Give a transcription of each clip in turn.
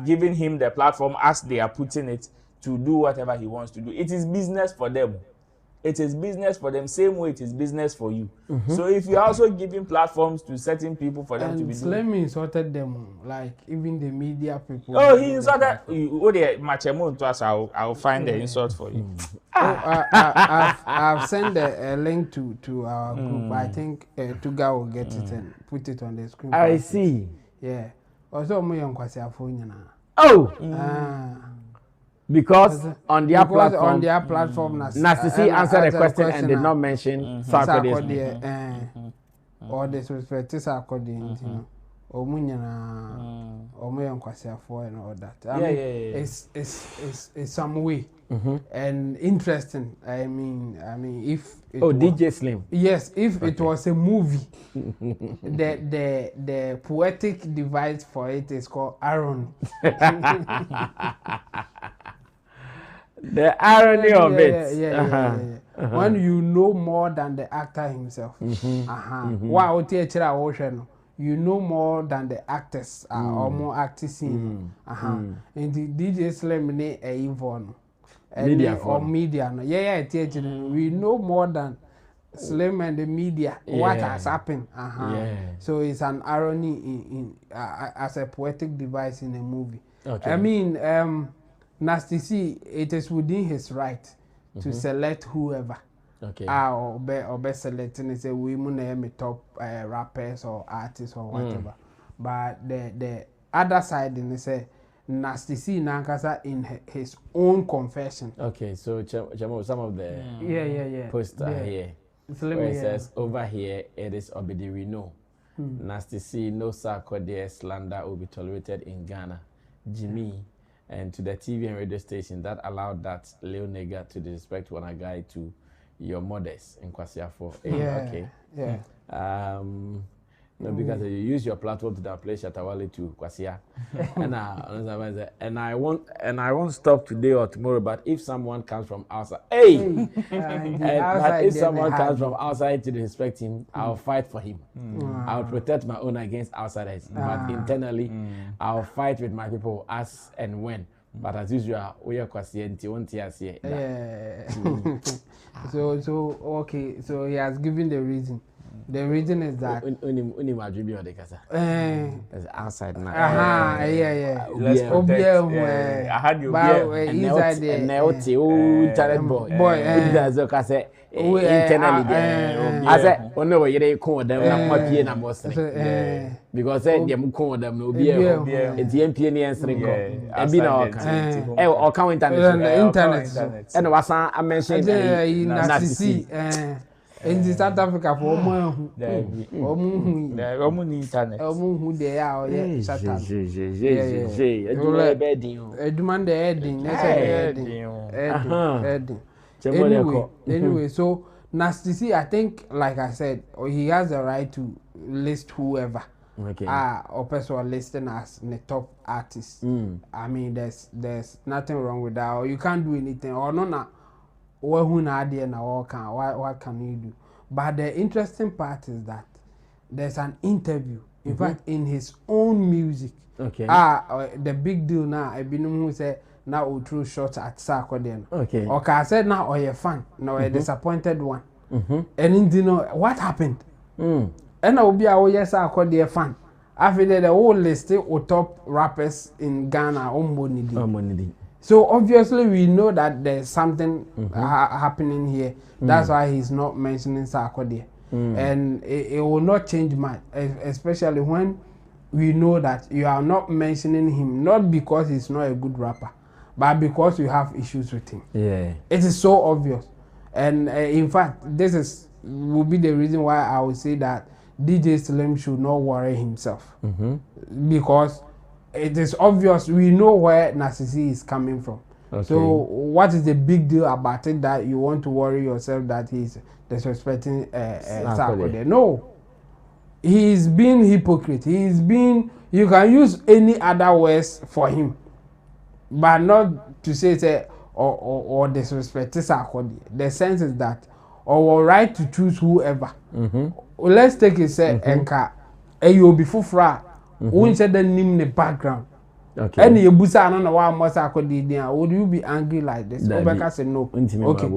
giving him the platform as they are putting it to do whatever he wants to do. It is business for them. It is business for them, same way it is business for you. So if you are also giving platforms to certain people for them to be doing. Slim insulted them, like even the media people. Oh, he insulted you. Oh, the Machemo to us. I'll find the insult for you. I've sent a link to our group. I think Tuga will get it and put it on the screen. I see. Yeah. Also, my young Kwasi. Oh. Because on their platform, Narcissi answered the question and did not mention Sarkodie. Or disrespect Sarkodie, or Munyana, or Mayan Kwasiafo and all that. I mean, it's some way and interesting. I mean, if it was, DJ Slim. Yes, if it was a movie, the poetic device for it is called irony. The irony of it. When you know more than the actor himself. Wow, you know more than the actors or more acting scene. And the DJ Slim ne a evil media or media. We know more than Slim and the media. What has happened? So it's an irony in as a poetic device in a movie. I mean, Nasty C, it is within his right to select whoever. Or be selecting say women name top rappers or artists or whatever. But the other side in say Nasty C Nankasa in his own confession. Okay, so some of the posts are here. Where it says over here it is Obidi we know. Nasty C, no Sarkodie slander will be tolerated in Ghana. Jimmy. And to the TV and radio station that allowed that Leo Nega to disrespect one guy to your mothers in Kwasiafo. No, because you use your platform to downplay Shatta Wale to Kwasia. and I won't stop today or tomorrow. But if someone comes from outside, if someone comes from outside to disrespect him, I'll fight for him. I'll protect my own against outsiders. But internally, I'll fight with my people as and when. But as usual, we are Kwasia and Tiontia. So he has given the reason. The reason is that outside now. I had you inside I said, oh no, you call them because they call them no beer. It's the MPN and be now or come internet. And was I mentioned in South Africa for more internet. Who they are, Anyway, so Nasty C, I think, like I said, he has the right to list whoever. Or person listed as the top artist. I mean, there's nothing wrong with that. Or you can't do anything. Or no. What can you do? But the interesting part is that there's an interview. In fact, in his own music. The big deal now, I been who said now we threw shots at Sarkodie. Okay, I said now you're fan, now a disappointed one. And you know what happened? And I will be a yes Sarkodie fan. After the whole list of top rappers in Ghana, so obviously we know that there's something happening here. That's why he's not mentioning Sarkodie. And it will not change much, especially when we know that you are not mentioning him, not because he's not a good rapper, but because you have issues with him. It is so obvious. And in fact, this will be the reason why I would say that DJ Slim should not worry himself. Because it is obvious, we know where Narcissi is coming from. So what is the big deal about it that you want to worry yourself that he's disrespecting Sarkodie? No. He's been hypocrite. You can use any other words for him. But not to say or disrespect Sarkodie. The sense is that our right to choose whoever. Let's take it say Enka. You'll be full fra. Who said the name in the background? Okay. Any busa no wa mo Sarkodie dia, would you be angry like this? Obeka say no. Okay.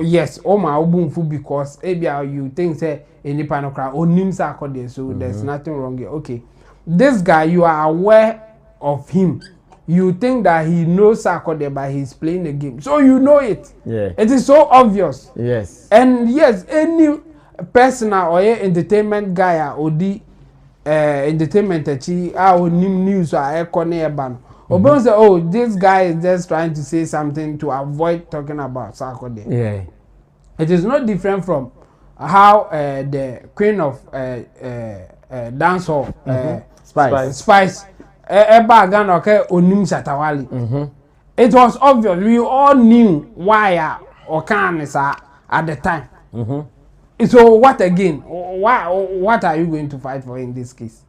Yes, o ma obunfu because ebia you think say any panokra onim Sarkodie, so there's nothing wrong here. Okay. This guy, you are aware of him. You think that he knows Sarkodie, but he's playing the game. So you know it. Yeah. It is so obvious. Yes. And yes, any personal or entertainment guy or the entertainment or news or ban. Or say, oh, this guy is just trying to say something to avoid talking about Sarkodie. Yeah. It is not different from how the queen of dancehall, Spice. Eba okay onim Shatta Wale. It was obvious. We all knew why Okan is at the time. So what again? What are you going to fight for in this case?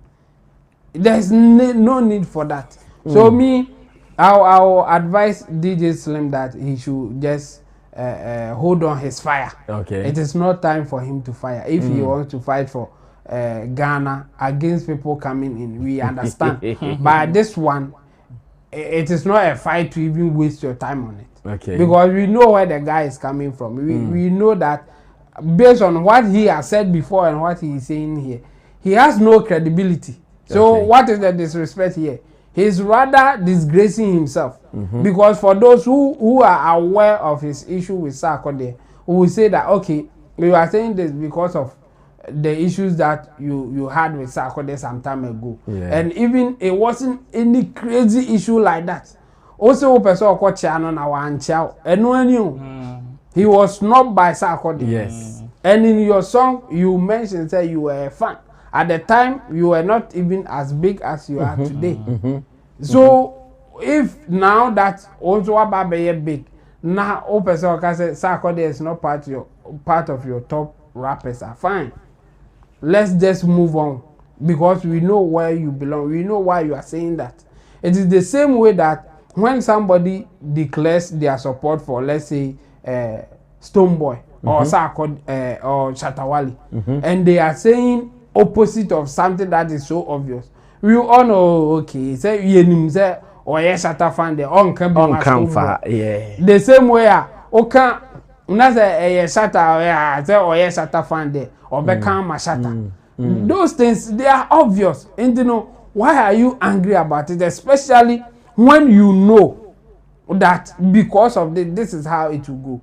There's no need for that. So me, I'll advise DJ Slim that he should just hold on his fire. Okay. It is not time for him to fire. If he wants to fight for Ghana against people coming in, we understand. But this one, it is not a fight to even waste your time on it. Okay. Because we know where the guy is coming from. We know that based on what he has said before and what he is saying here, he has no credibility. So what is the disrespect here? He's rather disgracing himself. Because for those who are aware of his issue with Sarkodie, who will say that, okay, you are saying this because of the issues that you had with Sarkodie some time ago. Yeah. And even it wasn't any crazy issue like that. Also, person called Chano na wanchao. And when you, he was not by Sarkodie. Yes. And in your song, you mentioned that you were a fan. At the time, you were not even as big as you are today. So, if now that also Ababe big, now person can say Sarkodie is not part of your top rappers, are fine. Let's just move on because we know where you belong. We know why you are saying that. It is the same way that when somebody declares their support for, let's say, Stonebwoy or Sarkodie or Shatta Wale, and they are saying opposite of something that is so obvious, we all know, okay, say you say or yes, Shatta fan there on can be yeah. The same way, okay, na say Shatta or yes, Shatta fan there or become Shatta. Those things, they are obvious. And you know, why are you angry about it? Especially when you know that because of this is how it will go.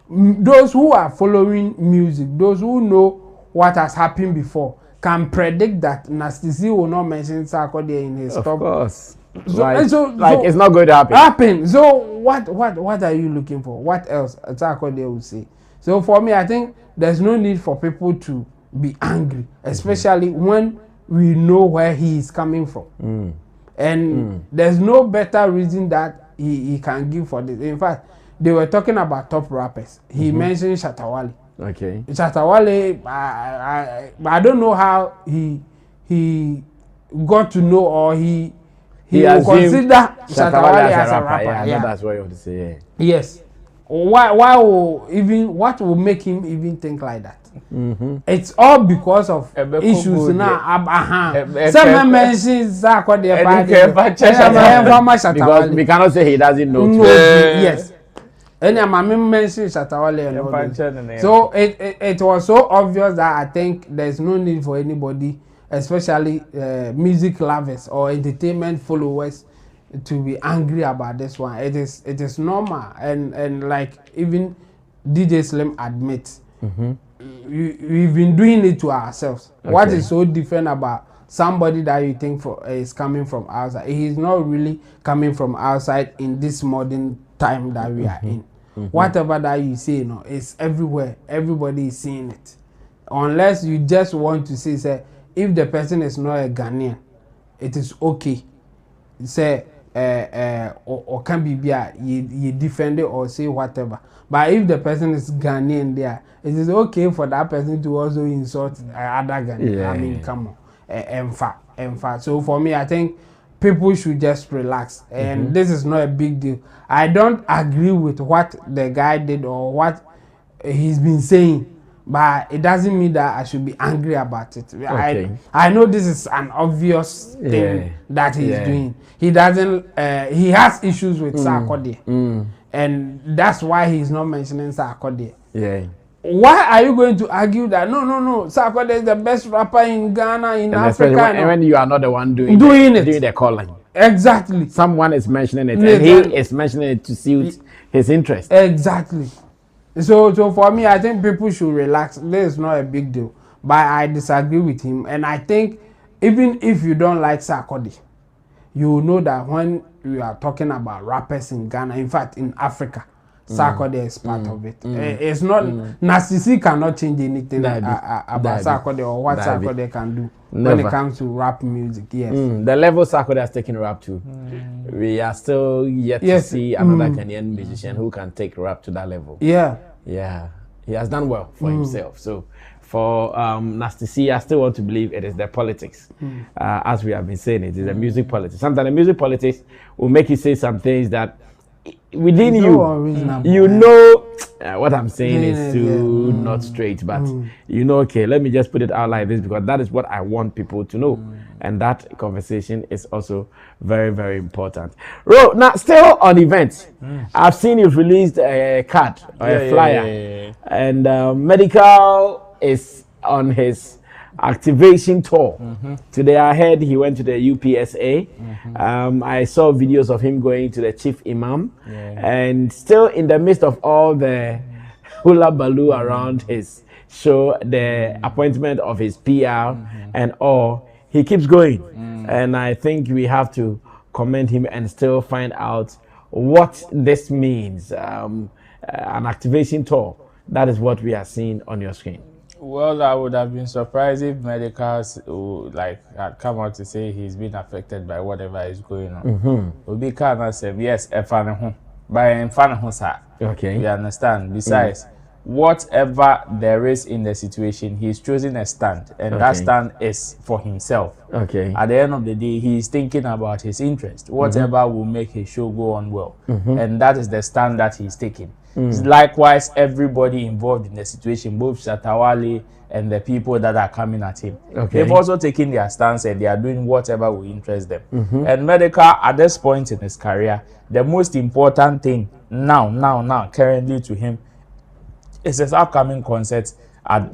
Those who are following music, those who know what has happened before, can predict that Nasty C will not mention Sarkodie in his top. Of course. So, it's not going to happen. So what are you looking for? What else Sarkodie will say? So for me, I think there's no need for people to be angry, especially when we know where he is coming from. And there's no better reason that he can give for this. In fact, they were talking about top rappers. He mentioned Shatta Wale. Okay. Shatta Wale, I don't know how he got to know or he consider Shatta Wale as a rapper. Yeah, that's what you want to say. Yeah. Yes. Why what will make him even think like that? It's all because of issues now. Some mentions Sarkodie because we cannot say he doesn't know. Yes. And my mentioned Shatta Wale. So it was so obvious that I think there's no need for anybody, especially music lovers or entertainment followers, to be angry about this one. It is normal, and like even DJ Slim admits, we've been doing it to ourselves. Okay. What is so different about somebody that you think is coming from outside? He's not really coming from outside in this modern time that we are in. Whatever that you say, it's everywhere. Everybody is seeing it. Unless you just want to say if the person is not a Ghanaian, it is okay. Say or can be you defend it or say whatever. But if the person is Ghanaian there, it is okay for that person to also insult other Ghanaian. Yeah. I mean, come on, in fact. So for me, I think people should just relax, and this is not a big deal. I don't agree with what the guy did or what he's been saying, but it doesn't mean that I should be angry about it. Okay. I know this is an obvious thing that he's doing. He doesn't. He has issues with Sarkodie, and that's why he's not mentioning Sarkodie. Yeah. Why are you going to argue that no, Sarkodie is the best rapper in Ghana, in Africa? And when you are not the one doing the calling. Exactly. Someone is mentioning it, and he is mentioning it to suit his interest. Exactly. So for me, I think people should relax. This is not a big deal. But I disagree with him. And I think even if you don't like Sarkodie, you will know that when we are talking about rappers in Ghana, in fact, in Africa, Sarkodie is part of it. It's not, Nasty C cannot change anything about Sarkodie or what Sarkodie can do when it comes to rap music. Yes. The level Sarkodie has taken rap to, we are still yet to see another Kenyan musician who can take rap to that level. Yeah. Yeah. He has done well for himself. So for Nasty C, I still want to believe it is the politics. As we have been saying, it is the music politics. Sometimes the music politics will make you say some things that within you know what I'm saying is too not straight, but you know, okay, let me just put it out like this because that is what I want people to know, and that conversation is also very, very important. Now, still on events, I've seen you've released a card or a flyer, and Medikal is on his activation tour. Today I heard he went to the UPSA. I saw videos of him going to the chief imam, and still in the midst of all the hula baloo around his show, the appointment of his PR and all, he keeps going. And I think we have to commend him and still find out what this means. An activation tour, that is what we are seeing on your screen. Well, I would have been surprised if Medikal had come out to say he's been affected by whatever is going on. Obi can say yes, okay, you understand. Besides, whatever there is in the situation, he's choosing a stand, and that stand is for himself. Okay. At the end of the day, he's thinking about his interest, whatever will make his show go on well, and that is the stand that he's taking. Likewise, everybody involved in the situation, both Shatta Wale and the people that are coming at him, they've also taken their stance and they are doing whatever will interest them. And Medikal, at this point in his career, the most important thing now, currently to him, is his upcoming concert at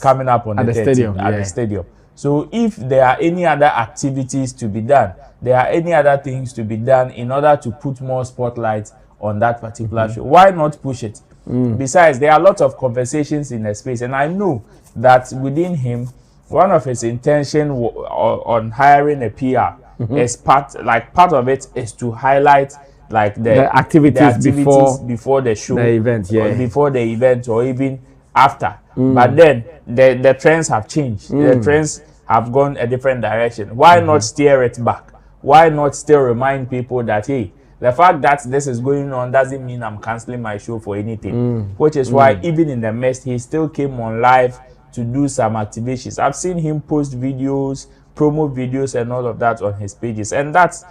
coming up on the stadium. The stadium. So if there are any other activities to be done, there are any other things to be done in order to put more spotlight on that particular show, why not push it? Besides, there are a lot of conversations in the space, and I know that within him, one of his intention on hiring a PR is part of it is to highlight the activities before the show, the event, before the event or even after. But then the trends have changed. The trends have gone a different direction. Why not steer it back? Why not still remind people that, hey, the fact that this is going on doesn't mean I'm canceling my show for anything, which is why even in the mess, he still came on live to do some activations. I've seen him post videos, promo videos and all of that on his pages, and that's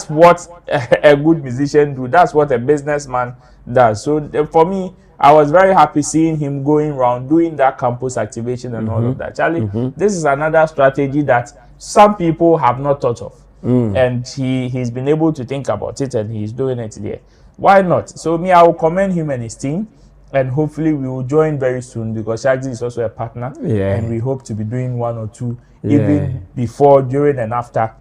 what a good musician do. That's what a businessman does. So for me, I was very happy seeing him going around doing that campus activation and all of that. Charlie, this is another strategy that some people have not thought of. And he's been able to think about it, and he's doing it there. Why not? So me, I will commend him and his team, and hopefully we will join very soon, because Shagzy is also a partner, and we hope to be doing one or two even before, during and after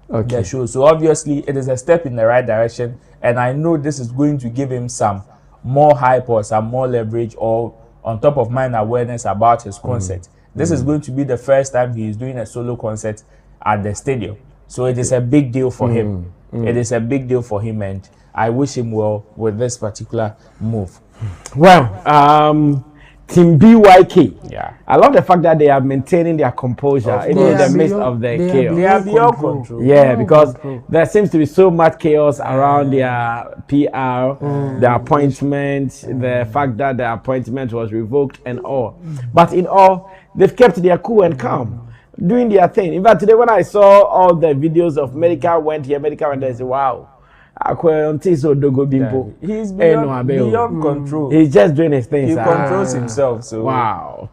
the show. So obviously it is a step in the right direction, and I know this is going to give him some more hype or some more leverage or on top of mind awareness about his concert. This is going to be the first time he is doing a solo concert at the stadium. So it is a big deal for him. It is a big deal for him, and I wish him well with this particular move. Well, Team BYK. I love the fact that they are maintaining their composure in the midst of the chaos. They have beyond control. Because there seems to be so much chaos around their PR, their appointment, the fact that the appointment was revoked and all. But in all, they've kept their cool and calm, doing their thing. In fact, today when I saw all the videos of Medikal went here, I said, wow, He's beyond control. He's just doing his things. He controls himself. So wow.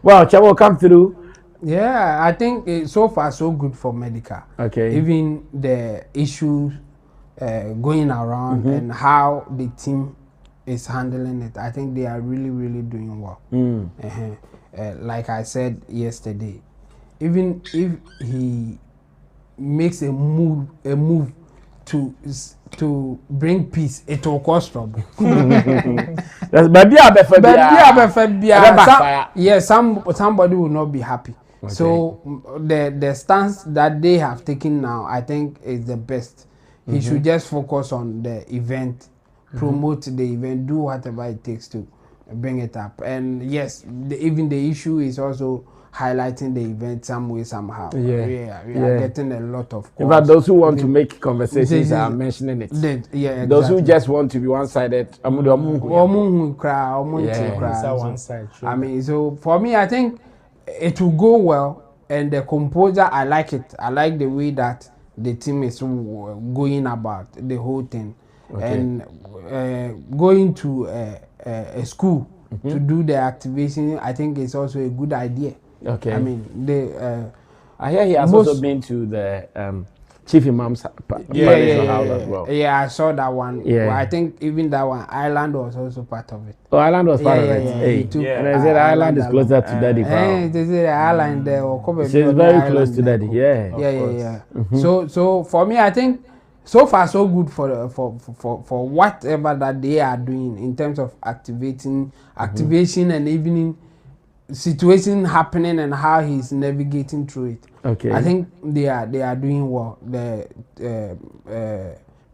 Well, Chavo, come through. Yeah, I think so far so good for Medikal. Okay. Even the issues going around and how the team is handling it, I think they are really, really doing well. Like I said yesterday, even if he makes a move to bring peace, it will cause trouble. Somebody will not be happy. Okay. So the stance that they have taken now, I think, is the best. He should just focus on the event, promote the event, do whatever it takes to bring it up. And yes, even the issue is also highlighting the event some way, somehow. We are getting a lot of calls. But those who want to make conversations are mentioning it. Exactly. Those who just want to be one-sided. I mean, so for me, I think it will go well. And the composer, I like it. I like the way that the team is going about the whole thing. Okay. And going to a school to do the activation, I think it's also a good idea. Okay. I mean, I hear he has also been to the Chief Imam's house as well. Yeah, I saw that one. Yeah. Well, I think even that one, Ireland was also part of it. Oh, Ireland was part of it. And I said Ireland is closer to Daddy. They say Ireland there. She's very close to Daddy. Yeah. So for me, I think so far so good for whatever that they are doing in terms of activation and even situation happening and how he's navigating through it. Okay. I think they are doing well. The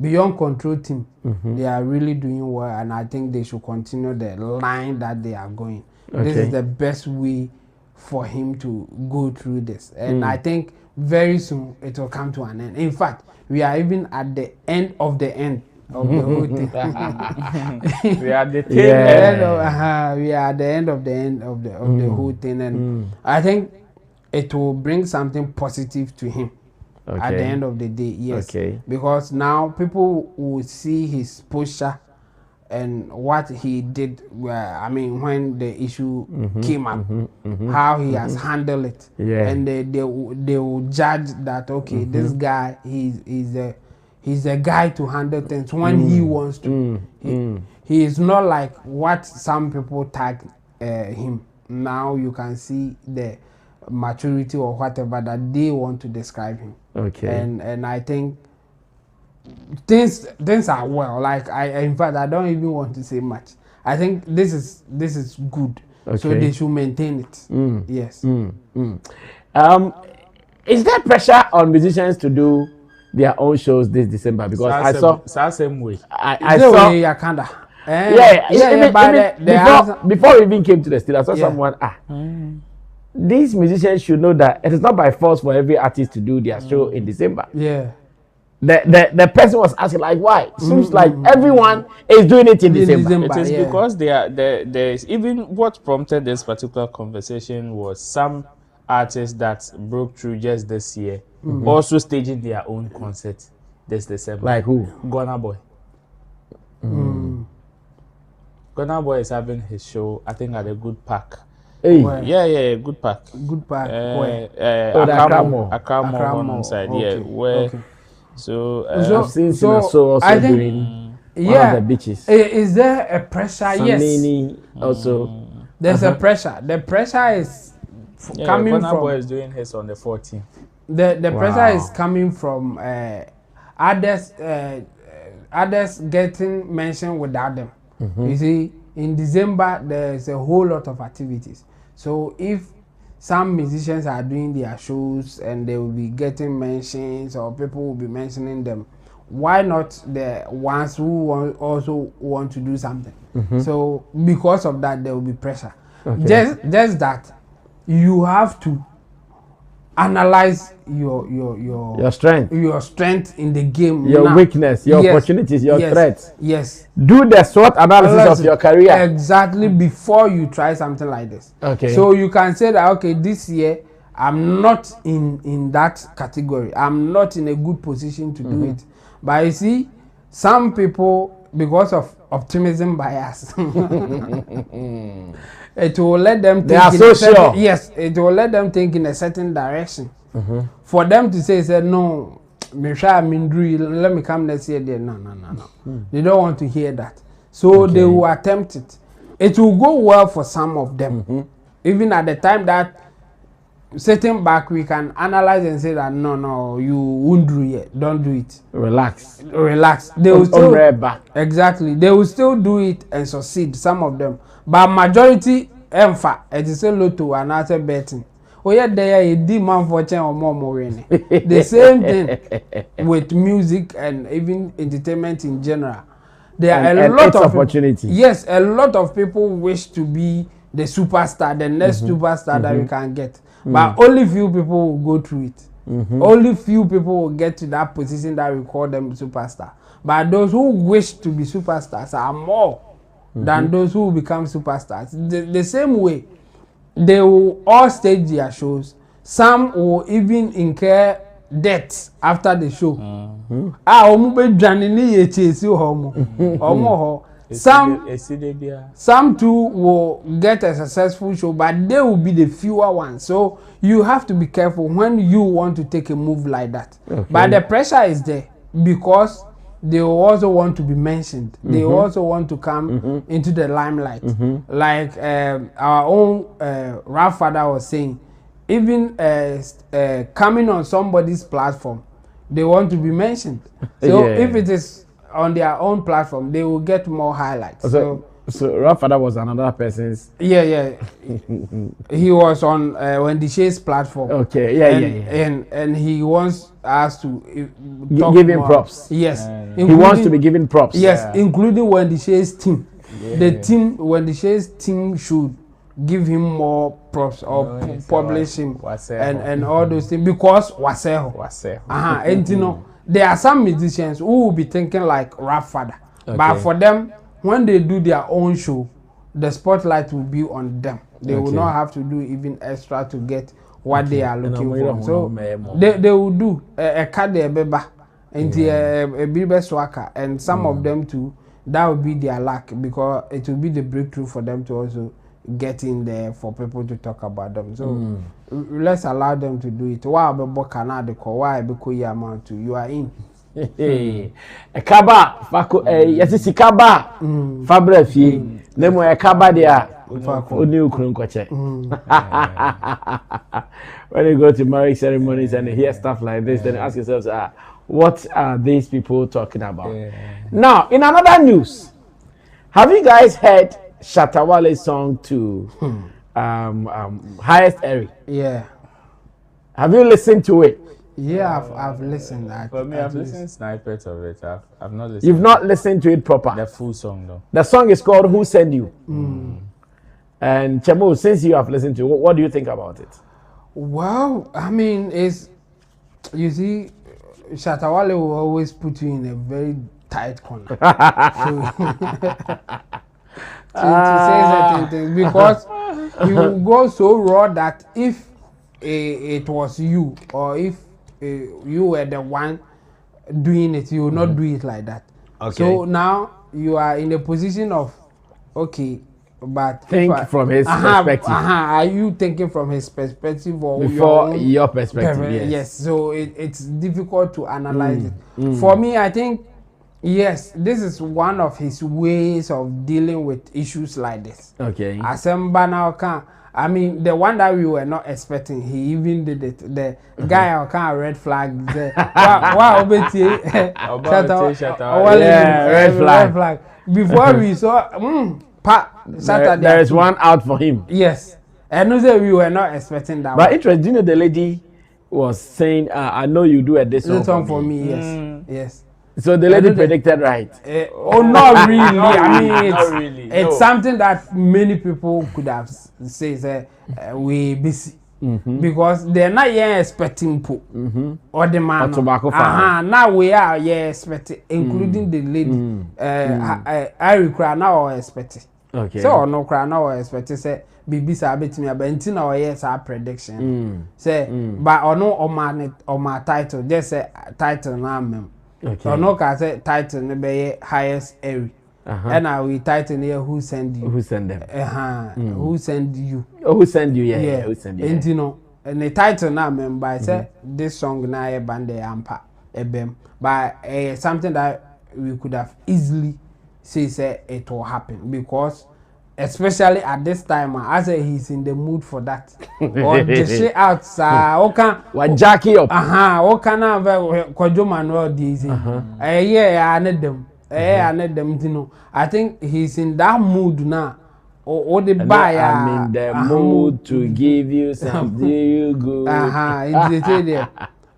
Beyond Control team, they are really doing well, and I think they should continue the line that they are going. Okay. This is the best way for him to go through this, and I think very soon it will come to an end. In fact, we are even at the end of the end of the whole thing. We are at the we are at the end of the whole thing, and I think it will bring something positive to him at the end of the day. Yes, because now people will see his posture and what he did. I mean, when the issue came up, how he has handled it, and they will judge that this guy he's a guy to handle things when he wants to. He is not like what some people tag him. Now you can see the maturity or whatever that they want to describe him. Okay. And I think things are well. Like in fact, I don't even want to say much. I think this is good. Okay. So they should maintain it. Yes. Is there pressure on musicians to do their own shows this December? Because I saw same way. I saw before we even came to the studio, I saw someone these musicians should know that it is not by force for every artist to do their show in December. Yeah. The person was asking like why? Seems like everyone is doing it in December. It is because there's even what prompted this particular conversation was some artists that broke through just this year also staging their own concert this December. Like who? Ghana Boy. Ghana Boy is having his show, I think, at a Good Park. Hey. Good Park. Good Park. Akramo side. So I've seen also I think, doing one of the beaches. Is there a pressure? Sammy also. There's a pressure. The pressure is coming Ghana from. Boy is doing his on the 14th. The pressure is coming from others getting mentioned without them. You see, in December there's a whole lot of activities. So if some musicians are doing their shows and they will be getting mentions or people will be mentioning them, why not the ones who also want to do something? So because of that there will be pressure. Just that you have to analyze your strength in the game, your weakness, your opportunities, your threats. Yes. Do the SWOT analysis of your career exactly before you try something like this. Okay. So you can say that this year I'm not in that category. I'm not in a good position to do it. But you see, some people, because of optimism bias, it will let them think. They are so sure. Yes, it will let them think in a certain direction. For them to say no, let me come next year. No. They don't want to hear that. So they will attempt it. It will go well for some of them. Even at the time that sitting back, we can analyze and say that no, you won't do it. Don't do it. Relax. They will still back. Exactly. They will still do it and succeed. Some of them, but majority, it is a lot to another betting. Oh yeah, they are demand for change or more. The same thing with music and even entertainment in general. There are a lot of opportunities. Yes, a lot of people wish to be the superstar, the next superstar that we can get. But only few people will go through it. Only few people will get to that position that we call them superstar. But those who wish to be superstars are more than those who become superstars. The same way, they will all stage their shows. Some will even incur debts after the show. Some too will get a successful show, but they will be the fewer ones. So you have to be careful when you want to take a move like that. But the pressure is there because they also want to be mentioned. They also want to come into the limelight. Like our own rap father was saying, even coming on somebody's platform, they want to be mentioned. So if it is on their own platform, they will get more highlights. So rap father was another person's. Yeah. He was on Wendy Shea's platform. And he wants us to give him props. Yes, he wants to be given props. Yes, including Wendy Shea's team. The team, Wendy Shea's team should give him more props or publish him and all those things because Waseho. And you know, there are some musicians who will be thinking like rap father, but for them, when they do their own show, the spotlight will be on them. They will not have to do even extra to get what they are looking for. So they will do a card beba into a bibe swaka, and some of them too. That will be their luck because it will be the breakthrough for them to also get in there for people to talk about them. So let's allow them to do it. Why be Canada? Why be amount to you are in? A kaba fako yesi kaba fabra fie nemo e kaba dia oni ukuru nkwache. When you go to marriage ceremonies and hear stuff like this, then ask yourselves, what are these people talking about? Now, in another news, have you guys heard Shatta Wale's song to Highest Erie? Yeah. Have you listened to it? Yeah, I've listened. For me, I've listened snippets of it. I've not listened. You've not listened to it proper? The full song, though. The song is called Who Sent You? And Chemo, since you have listened to it, what do you think about it? Well, I mean, you see, Shatta Wale will always put you in a very tight corner. to say certain things, because you will go so raw that if it was you, or if you were the one doing it, you will not do it like that. So now you are in a position of, okay, but think from his perspective. Are you thinking from his perspective or before your perspective? Yes. So it's difficult to analyze it. For me, I think yes, this is one of his ways of dealing with issues like this. Okay. I mean, the one that we were not expecting, he even did it. The guy kind of red flag. Red flag. Before we saw, there is one out for him. Yes. And we were not expecting that. But interesting, you know, the lady was saying, I know you do this song for me. Yes. Yes. So the lady predicted right. Not really. I mean, it's something that many people could have said we busy. Because they're not yet expecting or the man. Now we are expecting, including the lady. I require now expecting. Okay. So no cry now expecting say bibi sa betimi abentina or yes our prediction. Say but or no on my title just say title na mem. Okay. Or no can say title ne be highest Erie. And I will title here who send you. Who send them? Who send you? Oh, who send you? Yeah. Who send you? And you know, and the title now member I say this song na e band ampa ebem. But something that we could have easily say it will happen because especially at this time, I say he's in the mood for that. Or the shit outside. Okay. What Jackie up? What can I have Kojo Manuel these? Yeah, I need them. I need them to know. I think he's in that mood now. Or the buyer. I'm in the mood to give you something you good. It's there.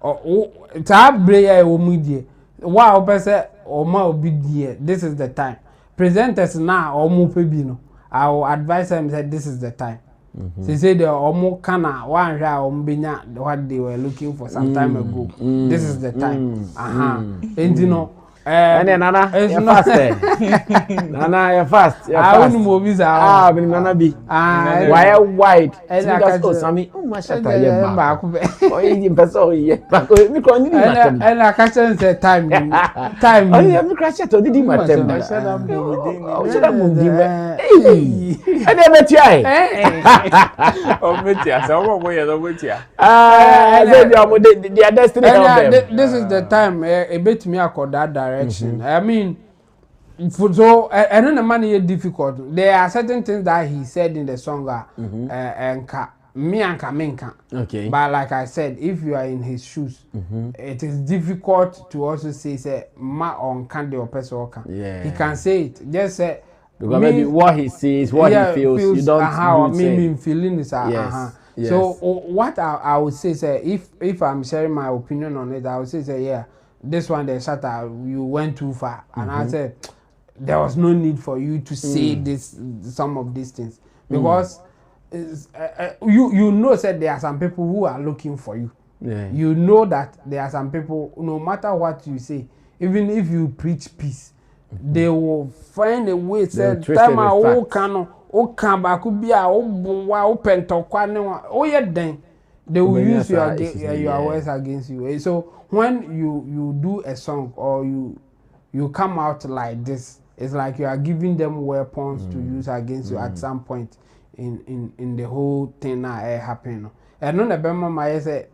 Oh, it's a prayer media. Wow, person or more be dear. This is the time. Presenters now or more pebino. I will advise them that this is the time. They say they are more kana one what they were looking for some time ago. This is the time. And you know, and then Nana, you're fast. Nana, you're fast. I wouldn't move his I've been gonna be wire wide. And I got Sammy. Oh, my Shatta, yeah, back. Oh, you person, yeah, back. And I catch them say time. Oh, you have to crash it or did you matter? I said, I'm moving. And then met you. Oh, met you. So, what way are with you? They are destiny. This is the time. A bit me accord that direction. I mean, so I don't know money is difficult. There are certain things that he said in the song and me and Kamenka. Okay. But like I said, if you are in his shoes, it is difficult to also say ma on candy or person. Yeah. He can say it. Just say because maybe what he sees, what he feels, you don't how me feeling is yes. Yes. So what I would say if I'm sharing my opinion on it, I would say yeah, this one the Shatta, you went too far, and I said there was no need for you to say some of these things because you know said there are some people who are looking for you. Yeah. You know that there are some people, no matter what you say, even if you preach peace, they will find a way. Say time I can back be a they will use your words against you. So when you do a song or you come out like this, it's like you are giving them weapons to use against you at some point in the whole thing that happening. And no nebema my say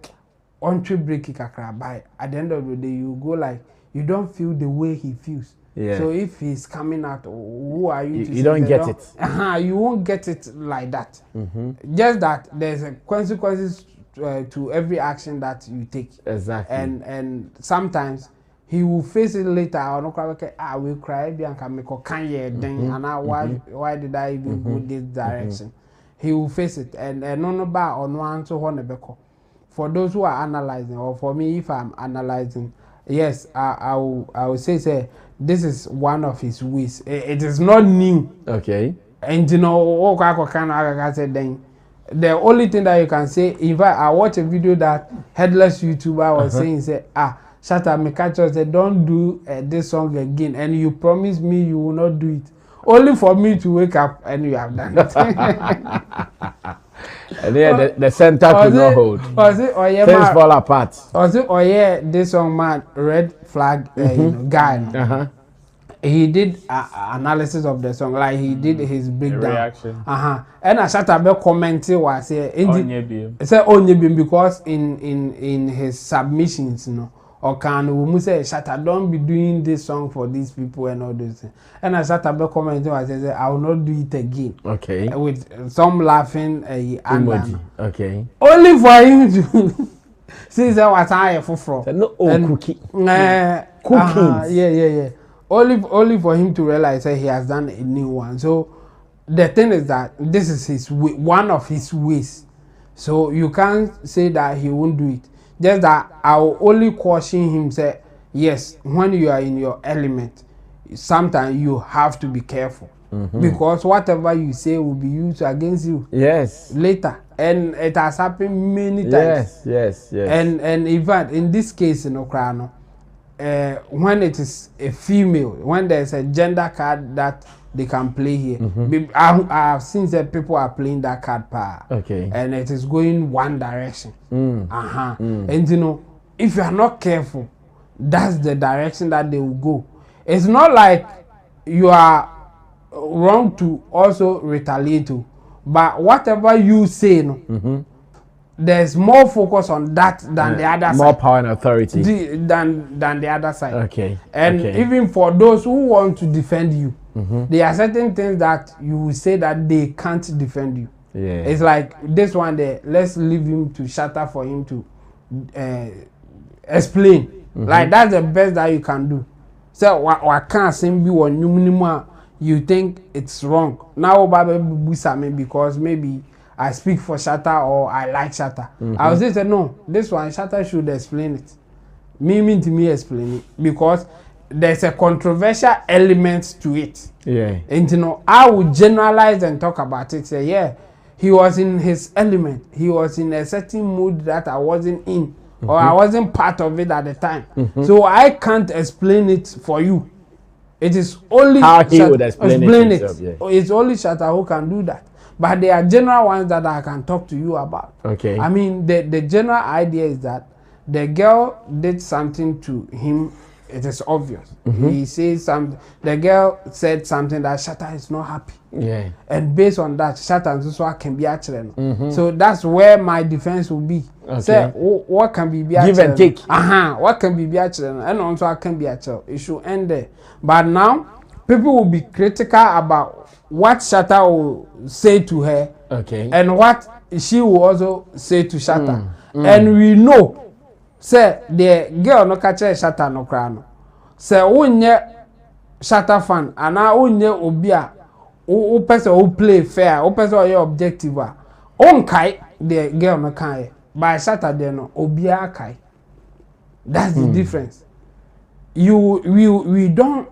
on trip break by at the end of the day you go like you don't feel the way he feels. Yeah. So if he's coming out, who are you to you don't get it. You won't get it like that. Just that there's a consequences to every action that you take. Exactly. And sometimes he will face it later. I will cry and why did I even go this direction? He will face it and no bar on one to one. For those who are analyzing, or for me if I'm analyzing, yes, I will say this is one of his ways. It is not new. Okay. And you know, the only thing that you can say, in fact, I watched a video that headless YouTuber was saying, Shatta, me catch us, don't do this song again, and you promise me you will not do it. Only for me to wake up and you have done it. And yeah, the center could not hold. Things fall apart. This song man, red flag guy. He did analysis of the song, like he did his breakdown. Reaction. And Shatta be commenting was Onyebim because in his submissions, or can we say Shatta don't be doing this song for these people and all those things. And Shatta be commenting was I will not do it again. Okay. With some laughing emoji. Okay. Only for him to see that what I for. No cookie. Cookies. Yeah. Only for him to realize that he has done a new one. So the thing is that this is his way, one of his ways. So you can't say that he won't do it. Just that I will only caution him, say, yes, when you are in your element, sometimes you have to be careful. Because whatever you say will be used against you. Yes. Later. And it has happened many times. Yes. And in fact, in this case, when it is a female, when there's a gender card that they can play here, I have seen that people are playing that card okay, and it is going one direction. And if you are not careful, that's the direction that they will go. It's not like you are wrong to also retaliate to, but whatever you say, no, there's more focus on that than the other side. More power and authority than the other side. Okay. And even for those who want to defend you, there are certain things that you will say that they can't defend you. Yeah. It's like this one there. Let's leave him to Shatta for him to explain. Like that's the best that you can do. So what can't seem be one you think it's wrong. Now Sammy because maybe I speak for Shatta or I like Shatta. I was say no, this one Shatta should explain it. Me to me explain it because there's a controversial element to it. Yeah. And you know, I would generalize and talk about it. Say, yeah, he was in his element. He was in a certain mood that I wasn't in, or I wasn't part of it at the time. So I can't explain it for you. It is only how he would explain it. Himself, yeah. It's only Shatta who can do that. But there are general ones that I can talk to you about. Okay. I mean, the general idea is that the girl did something to him. It is obvious. He says something. The girl said something that Shatta is not happy. Yeah. And based on that, Shatta and Zuswa can be actually. So that's where my defense will be. Okay. Say, what can be give and take. What can be actually, and also I can be actually. It should end there. But now, people will be critical about what Shatta will say to her. Okay. And what she will also say to Shatta. And we know. Say the girl no catch Shatta no cry no. Say wonye Shatta fan ana wonye obi a o person who play fair, o person who objective a on kai the girl no kai by Shatta there no obi a kai. That's the difference. We don't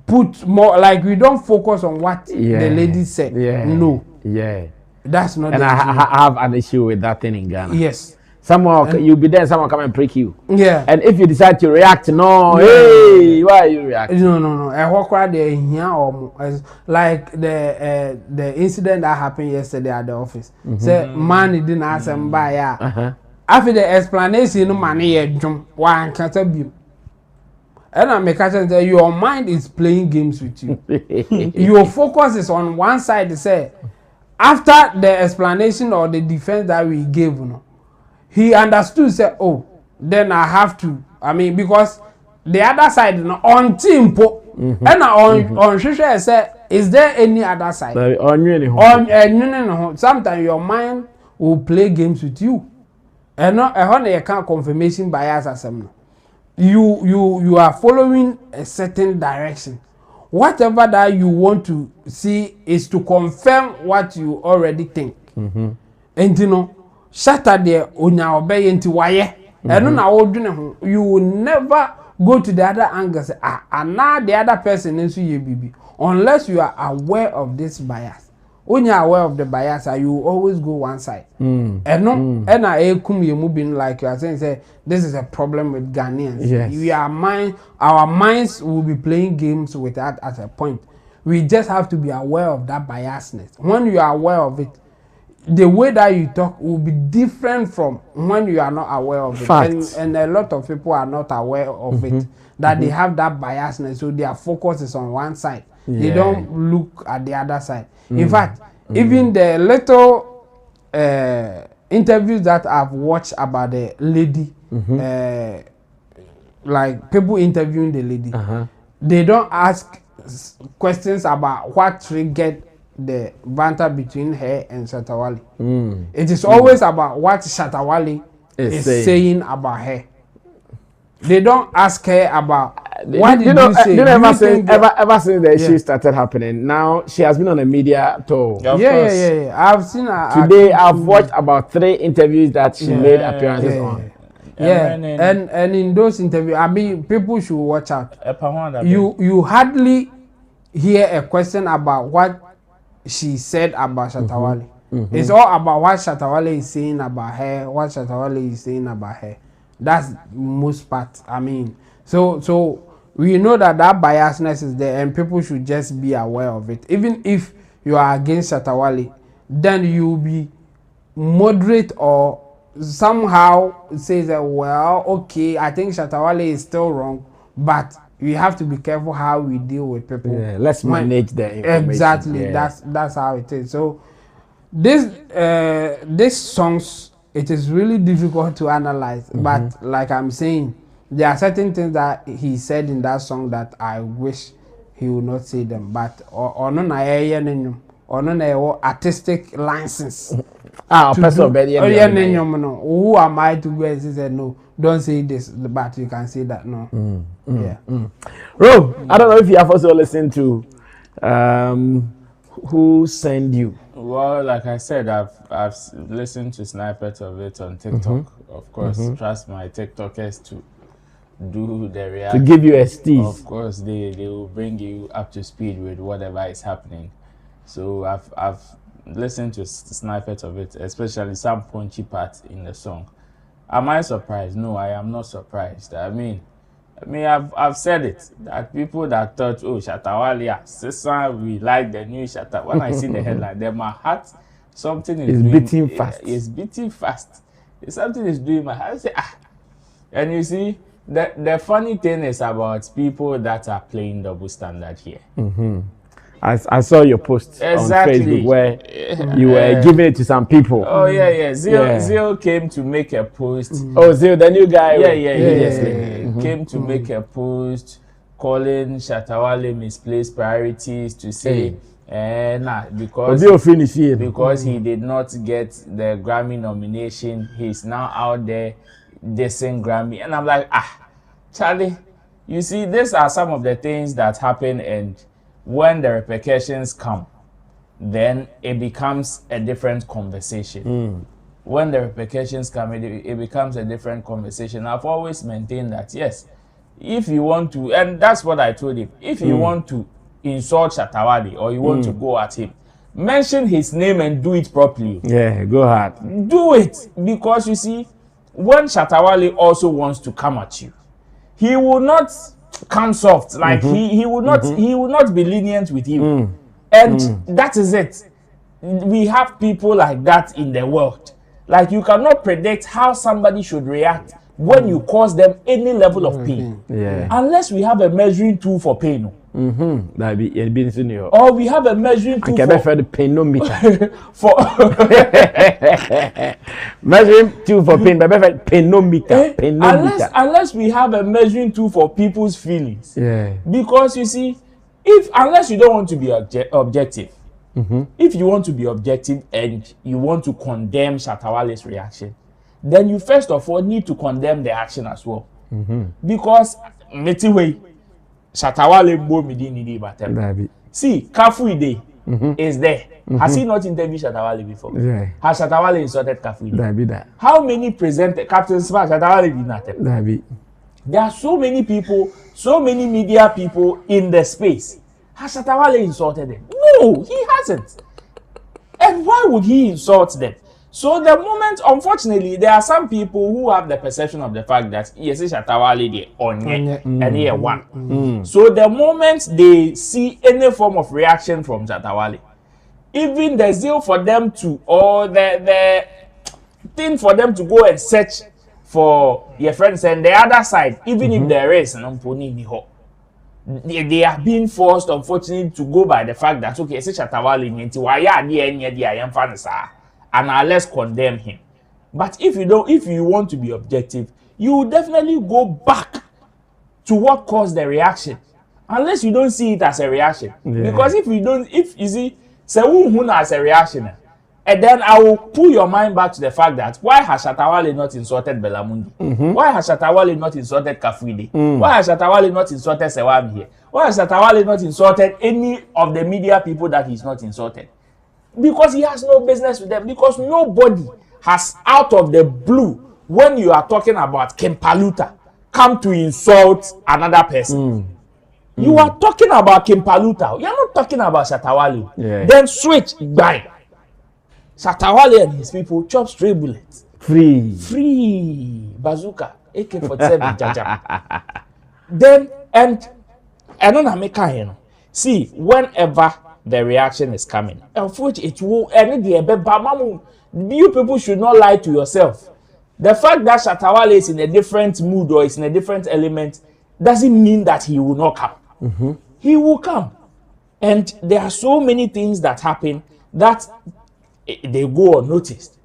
put more like we don't focus on what the lady said. No. Yeah. That's not. And I have an issue with that thing in Ghana. Yes. Someone you'll be there, someone come and prick you. Yeah. And if you decide to react, no, hey, why are you reacting? No. And what crowd they here or like the incident that happened yesterday at the office. Say man didn't ask him by after the explanation, no money jump one can't be. And I make say your mind is playing games with you. Your focus is on one side. To say after the explanation or the defense that we gave, he understood, said, oh, then I have to. I mean, because the other side, on team, and on Shisha said, is there any other side? Sometimes your mind will play games with you. And not a can't confirmation bias as you are following a certain direction. Whatever that you want to see is to confirm what you already think. And you know, Shatta there onya obey into waye. And na odwene ho. You will never go to the other angle say now the other person is you baby unless you are aware of this bias. When you are aware of the bias, you will always go one side. And no, and I kum you moving like you are saying, say this is a problem with Ghanaians. Yes. Our minds will be playing games with that at a point. We just have to be aware of that biasness. When you are aware of it, the way that you talk will be different from when you are not aware of it. And a lot of people are not aware of it, that they have that biasness, so their focus is on one side. They don't look at the other side. In fact, even the little interviews that I've watched about the lady, like people interviewing the lady, they don't ask questions about what triggered the banter between her and Shatta Wale. It is always about what Shatta Wale is saying about her. They don't ask her about what did you say. Ever since the issue started happening, now she has been on a media tour. Yeah. I've seen her. Today I've watched about 3 interviews that she made appearances on. And in those interviews, I mean, people should watch out. You hardly hear a question about what she said about Shatta Wale. It's all about what Shatta Wale is saying about her, what Shatta Wale is saying about her. That's most part. I mean, so we know that biasness is there, and people should just be aware of it. Even if you are against Shatta Wale, then you will be moderate or somehow says that, well, okay, I think Shatta Wale is still wrong, but we have to be careful how we deal with people. Yeah, let's manage the information. Exactly, yeah. that's how it is. So this songs, it is really difficult to analyze, but like I'm saying, there are certain things that he said in that song that I wish he would not say them, but or no artistic license. Who am I to go and say no? Don't say this, but you can say that. No. Yeah. Rob, I don't know if you have also listened to Who Send You. Well, like I said, I've listened to snippets of it on TikTok. Of course, trust my TikTokers to do the reaction. To give you a steeze. Of course, they will bring you up to speed with whatever is happening. So I've listened to snippets of it, especially some punchy parts in the song. Am I surprised? No, I am not surprised. I mean, I've said it, that people that thought, oh, Shatta Wale, sister, we like the new Shatta. When I see the headline, then my heart, something is beating fast. It's beating fast. Something is doing my heart. I say, ah. And you see, the funny thing is about people that are playing double standard here. I saw your post on Facebook where you were giving it to some people. Oh yeah. Zio came to make a post. Oh, Zio, the new guy. Yeah. Came to make a post calling Shatta Wale misplaced priorities to say, because he did not get the Grammy nomination, he's now out there dissing Grammy. And I'm like, Charlie, you see, these are some of the things that happen, and when the repercussions come, then it becomes a different conversation. When the repercussions come, it becomes a different conversation. I've always maintained that, yes, if you want to, and that's what I told him, if you want to insult Shatta Wale or you want to go at him, mention his name and do it properly. Yeah, go hard. Do it, because you see, when Shatta Wale also wants to come at you, he will not come soft, like he will not be lenient with you. And that is it. We have people like that in the world. Like, you cannot predict how somebody should react when you cause them any level of pain. Unless we have a measuring tool for pain. That be or we have a measuring tool for the penometer. for measuring tool for pain, but penometer. Unless we have a measuring tool for people's feelings. Because you see, unless you don't want to be objective, if you want to be objective and you want to condemn Shatta Wale's reaction, then you first of all need to condemn the action as well. Because Shatta Wale bo midini batem. See, Kafu Ide is there. Has he not interviewed Shatta Wale before? Has Shatta Wale insulted Kafu Ide? How many presenters, Captain Smash, Shatta Wale did not? There are so many people, so many media people in the space. Has Shatta Wale insulted them? No, he hasn't. And why would he insult them? So the moment, unfortunately, there are some people who have the perception of the fact that yes, Shatta Wale they on and here one. So the moment they see any form of reaction from Shatta Wale, even the zeal for them to, or the thing for them to go and search for your friends and the other side, even if there is they are being forced, unfortunately, to go by the fact that okay, Shatta Wale and let's condemn him. But if you want to be objective, you will definitely go back to what caused the reaction, unless you don't see it as a reaction. Because if you see, say as a reaction, and then I will pull your mind back to the fact that why has Shatta Wale not insulted Belamundi? Why has Shatta Wale not insulted Kafuide? Why has Shatta Wale not insulted Sewam here? Why has Shatta Wale not insulted any of the media people that he's not insulted? Because he has no business with them. Because nobody has, out of the blue, when you are talking about Kempaluta, come to insult another person. You are talking about Kempaluta. You are not talking about Shatta Wale. Then switch by. Shatta Wale and his people chop stray bullets. Free. Bazooka. AK-47. Jaja. Then, and on America, see, whenever the reaction is coming, unfortunately, it will end the you people should not lie to yourself. The fact that Shatta Wale is in a different mood or is in a different element doesn't mean that he will not come. He will come. And there are so many things that happen that they go unnoticed.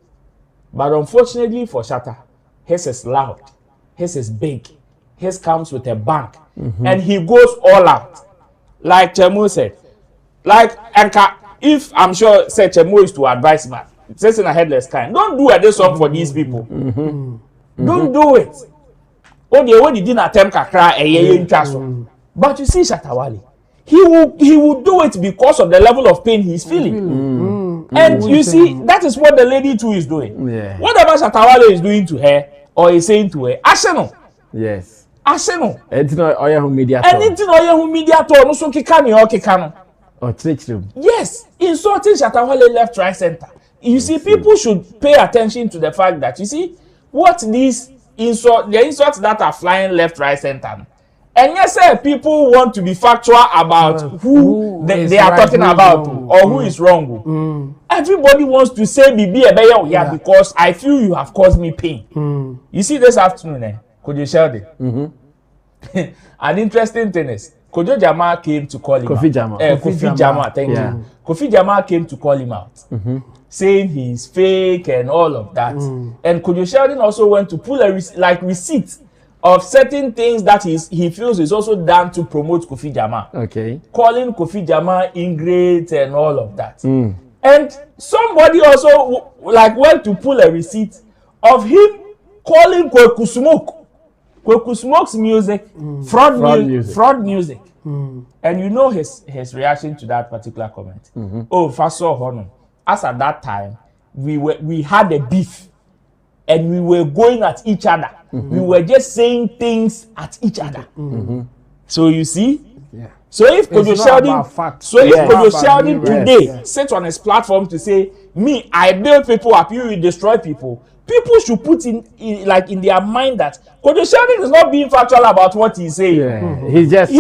But unfortunately for Shatta, his is loud, his is big, his comes with a bang, and he goes all out. Like Chemo said, like Enka, if I'm sure say Chemo is to advise man, it's in a headless kind. Don't do a song for these people. Don't do it. Oh, the way he didn't attempt to cry a but you see Shatta Wale, he will do it because of the level of pain he's feeling. And you see, that is what the lady too is doing. Whatever Shatta Wale is doing to her or is saying to her, Asheno. Yes. Asheno. Anything oya media. Anything oya media to no so kika ni o kika no. Or teach them. Yes, insulting Shatta Wale left, right, center. You see, people should pay attention to the fact that you see what these the insults that are flying left, right, center. And yes, sir, people want to be factual about who they are talking about or who is wrong. Everybody wants to say Bibi yeah, because I feel you have caused me pain. You see, this afternoon, Kojo Sheldon. An interesting thing is Kojo Jamal came to call him Kofi Jamal. Kofi Jamal, thank you. Kofi Jamal came to call him out, saying he's fake and all of that. And Kojo Sheldon also went to pull a receipt of certain things that he feels is also done to promote Kofi Jamal. Okay. Calling Kofi Jamal ingrate and all of that. And somebody also went to pull a receipt of him calling Kweku Smoke's music fraud music. And you know his reaction to that particular comment. Oh, Faso Hono. As at that time, we had a beef and we were going at each other. We were just saying things at each other. So you see, so if Kojo Sheldon today sits on his platform to say, me, I build people up, you destroy people, people should put in their mind that Kojo Sheldon is not being factual about what he's saying. He just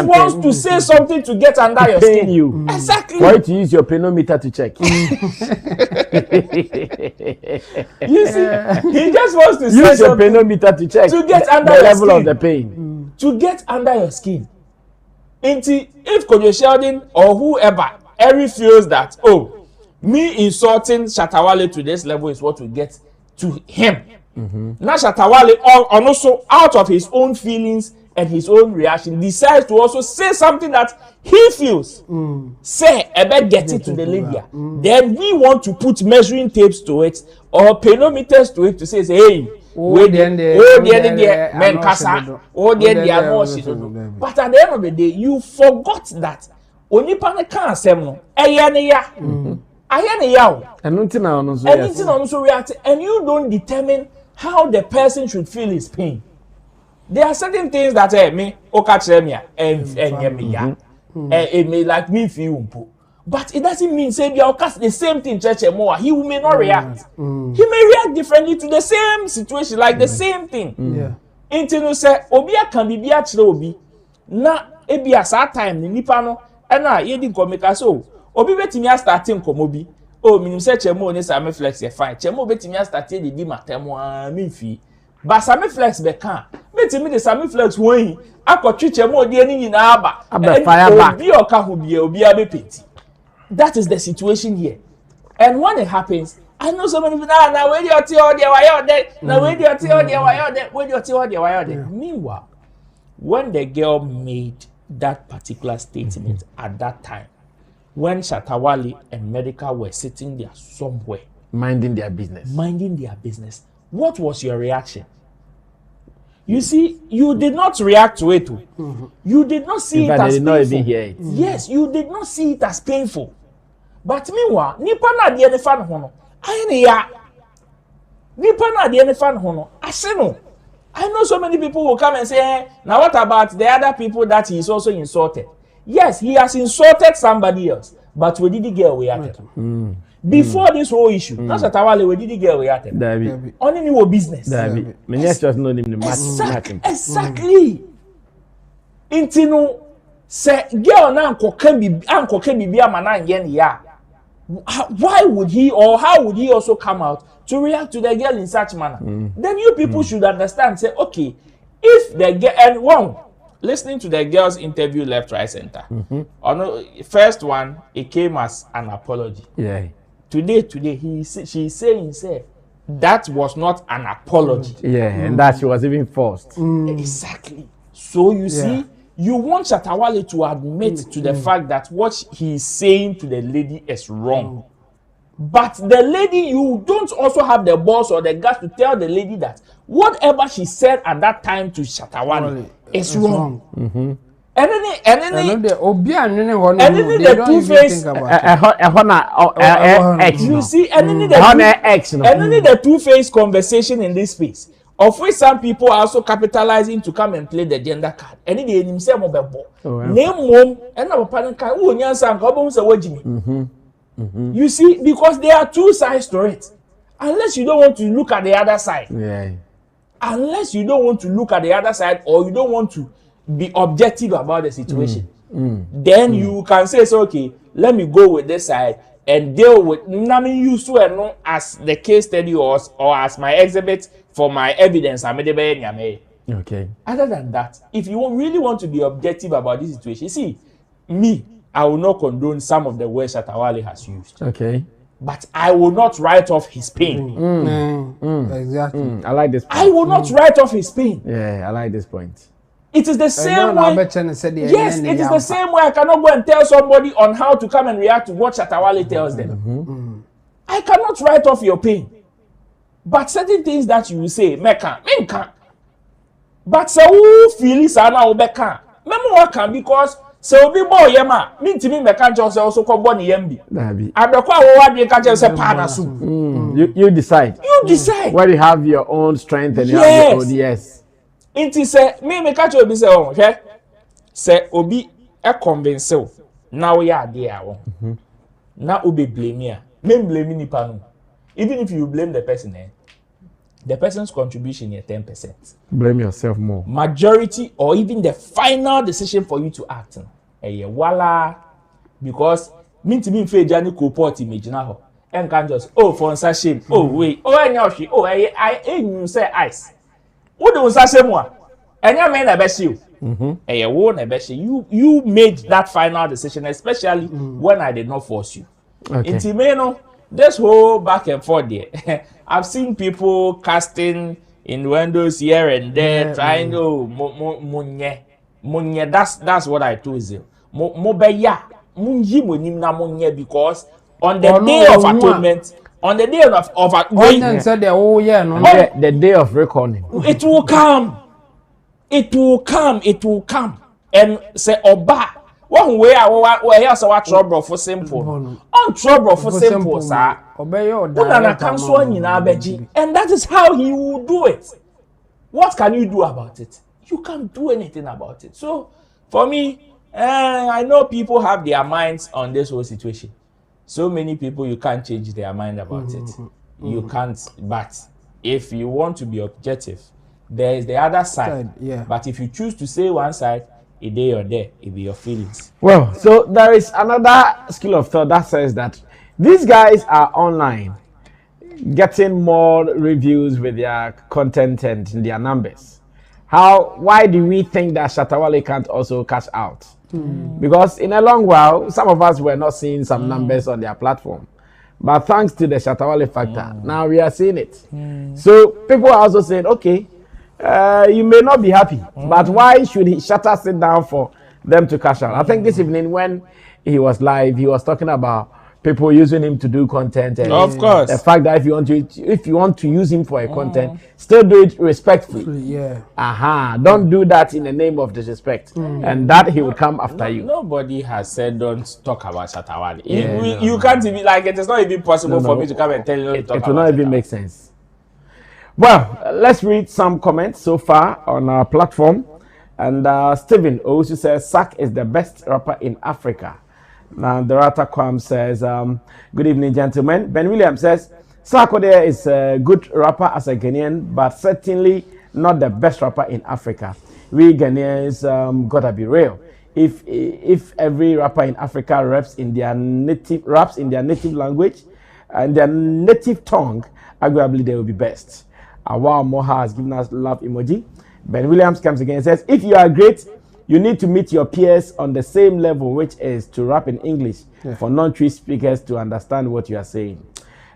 wants to say something to get under your skin. You. Exactly. Why to use your penometer to check? You see, he just wants to use your penometer to check to get under the your level skin. of the pain. To get under your skin. If Kojo Sheldon or whoever Erie feels that, oh, me insulting Shatta Wale to this level is what will get to him. Now Shatta Wale also out of his own feelings and his own reaction decides to also say something that he feels. Say, I bet get it to the Libya. Then we want to put measuring tapes to it or penometers to it to say, hey, but at the end of the day, you forgot that Onipane can't say no. And you don't determine how the person should feel his pain. There are certain things that me it may like me feel, but it doesn't mean say the same thing more. He may not react. He may react differently to the same situation, like the same thing. Until say obia can be actually obi na ebi asa time ni nipa no na ye di komeka so obi betimi starting komobi o minim say chemo ni Sammy flex e fine chemo betimi start di matemo a mi fi ba Sammy flex be kan betimi the Sammy flex won akotwe chemo di ani nyina aba fire back obi oka ho bia obi abepeti. That is the situation here. And when it happens, I know so many people now where you tea all there now where you tea all there. Meanwhile, when the girl made that particular statement at that time, when Shatta Wale and Medikal were sitting there somewhere minding their business, what was your reaction? You see, you did not react to it. You did not see it as painful. Even hear it. Yes, you did not see it as painful. But meanwhile, nipa na de ne fa no no. I know so many people will come and say, hey, now what about the other people that he is also insulted? Yes, he has insulted somebody else, but we did get away at it. Before this whole issue, that's what Wale we did get away at it. Only new business. Exactly. Intino say girl na anko can be amana yen ya. Why would he or how would he also come out to react to the girl in such manner. Then you people should understand, say, okay, if the girl, and one, listening to the girl's interview left, right, center. First one, it came as an apology. Yeah. Today, she's saying, say, that was not an apology. Yeah, and that she was even forced. Exactly. So you see, you want Shatta Wale to admit to the fact that what he's saying to the lady is wrong. But the lady, you don't also have the balls or the guts to tell the lady that whatever she said at that time to Shatta Wale is wrong. And then the two-face, you see, and then the two-face conversation in this space, of which some people are also capitalizing to come and play the gender card. And then they himself name mom and our partner card. You see, because there are two sides to it. Unless you don't want to look at the other side. Yeah. Unless you don't want to look at the other side, or you don't want to be objective about the situation, then you can say, so, okay, let me go with this side and deal with as the case study or as my exhibit for my evidence. Okay. Other than that, if you really want to be objective about this situation, see, me, I will not condone some of the words that Shatta Wale has used. Okay. But I will not write off his pain. Exactly. I like this point. I will not write off his pain. Yeah, I like this point. It is the same way. Yes, it is the same way I cannot go and tell somebody on how to come and react to what Shatta Wale tells them. I cannot write off your pain. But certain things that you will say, Meka. But so who feel is now Meka? Remember what can, because so be boy yema mean to me Meka just also call born yembi. Abekwa wo wadwe ka je say pana so. You decide. You decide. Where you have your own strength and you have your own yes. Inti say me Meka cho obi say oh hwe say obi e convince o na wo ya ade a wo. Na obi blame me blame nipa no. Even if you blame the person, the person's contribution is 10%. Blame yourself more. Majority or even the final decision for you to act. Wala, because mean to me fair journey ko port image now. And can just for shame. Oh wait. Enyoshi. I you say ice. What do say more? And you mean best you. You made that final decision, especially when I did not force you. Okay. Intimeno, this whole back and forth there. I've seen people casting innuendos here and there, trying to munye. That's what I told you. Mobeya munji monim na munye, because on the day of atonement, on the day of the day of reckoning, it will come. It will come. And say oba. One way I hear so what trouble for simple. On trouble for simple, sir. And that is how he will do it. What can you do about it? You can't do anything about it. So, for me, I know people have their minds on this whole situation. So many people, you can't change their mind about it. You can't. But if you want to be objective, there is the other side. But if you choose to say one side, a day or there, it be your feelings. Well, so there is another school of thought that says that these guys are online, getting more reviews with their content and their numbers. Why do we think that Shatta Wale can't also cash out? Because in a long while, some of us were not seeing some numbers on their platform. But thanks to the Shatta Wale factor, now we are seeing it. So people are also saying, okay, you may not be happy, but why should Shatta sit down for them to cash out? I think this evening when he was live, he was talking about people using him to do content, and of course, the fact that if you want to use him for a content, still do it respectfully. Don't do that in the name of disrespect, and that he will come after you. Nobody has said don't talk about Shatta Wale. You can't even, like, it is not even possible for me to come and tell you to talk it will not even make sense. Well, let's read some comments so far on our platform. And Stephen also says, Sak is the best rapper in Africa. Now, Dorata Kwam says, good evening, gentlemen. Ben Williams says, Sarkodie is a good rapper as a Ghanaian, but certainly not the best rapper in Africa. We Ghanaians gotta be real. If every rapper in Africa raps in their native language, and their native tongue, arguably they will be best. Awal Moha has given us love emoji. Ben Williams comes again and says, if you are great, you need to meet your peers on the same level, which is to rap in English for non-Twi speakers to understand what you are saying.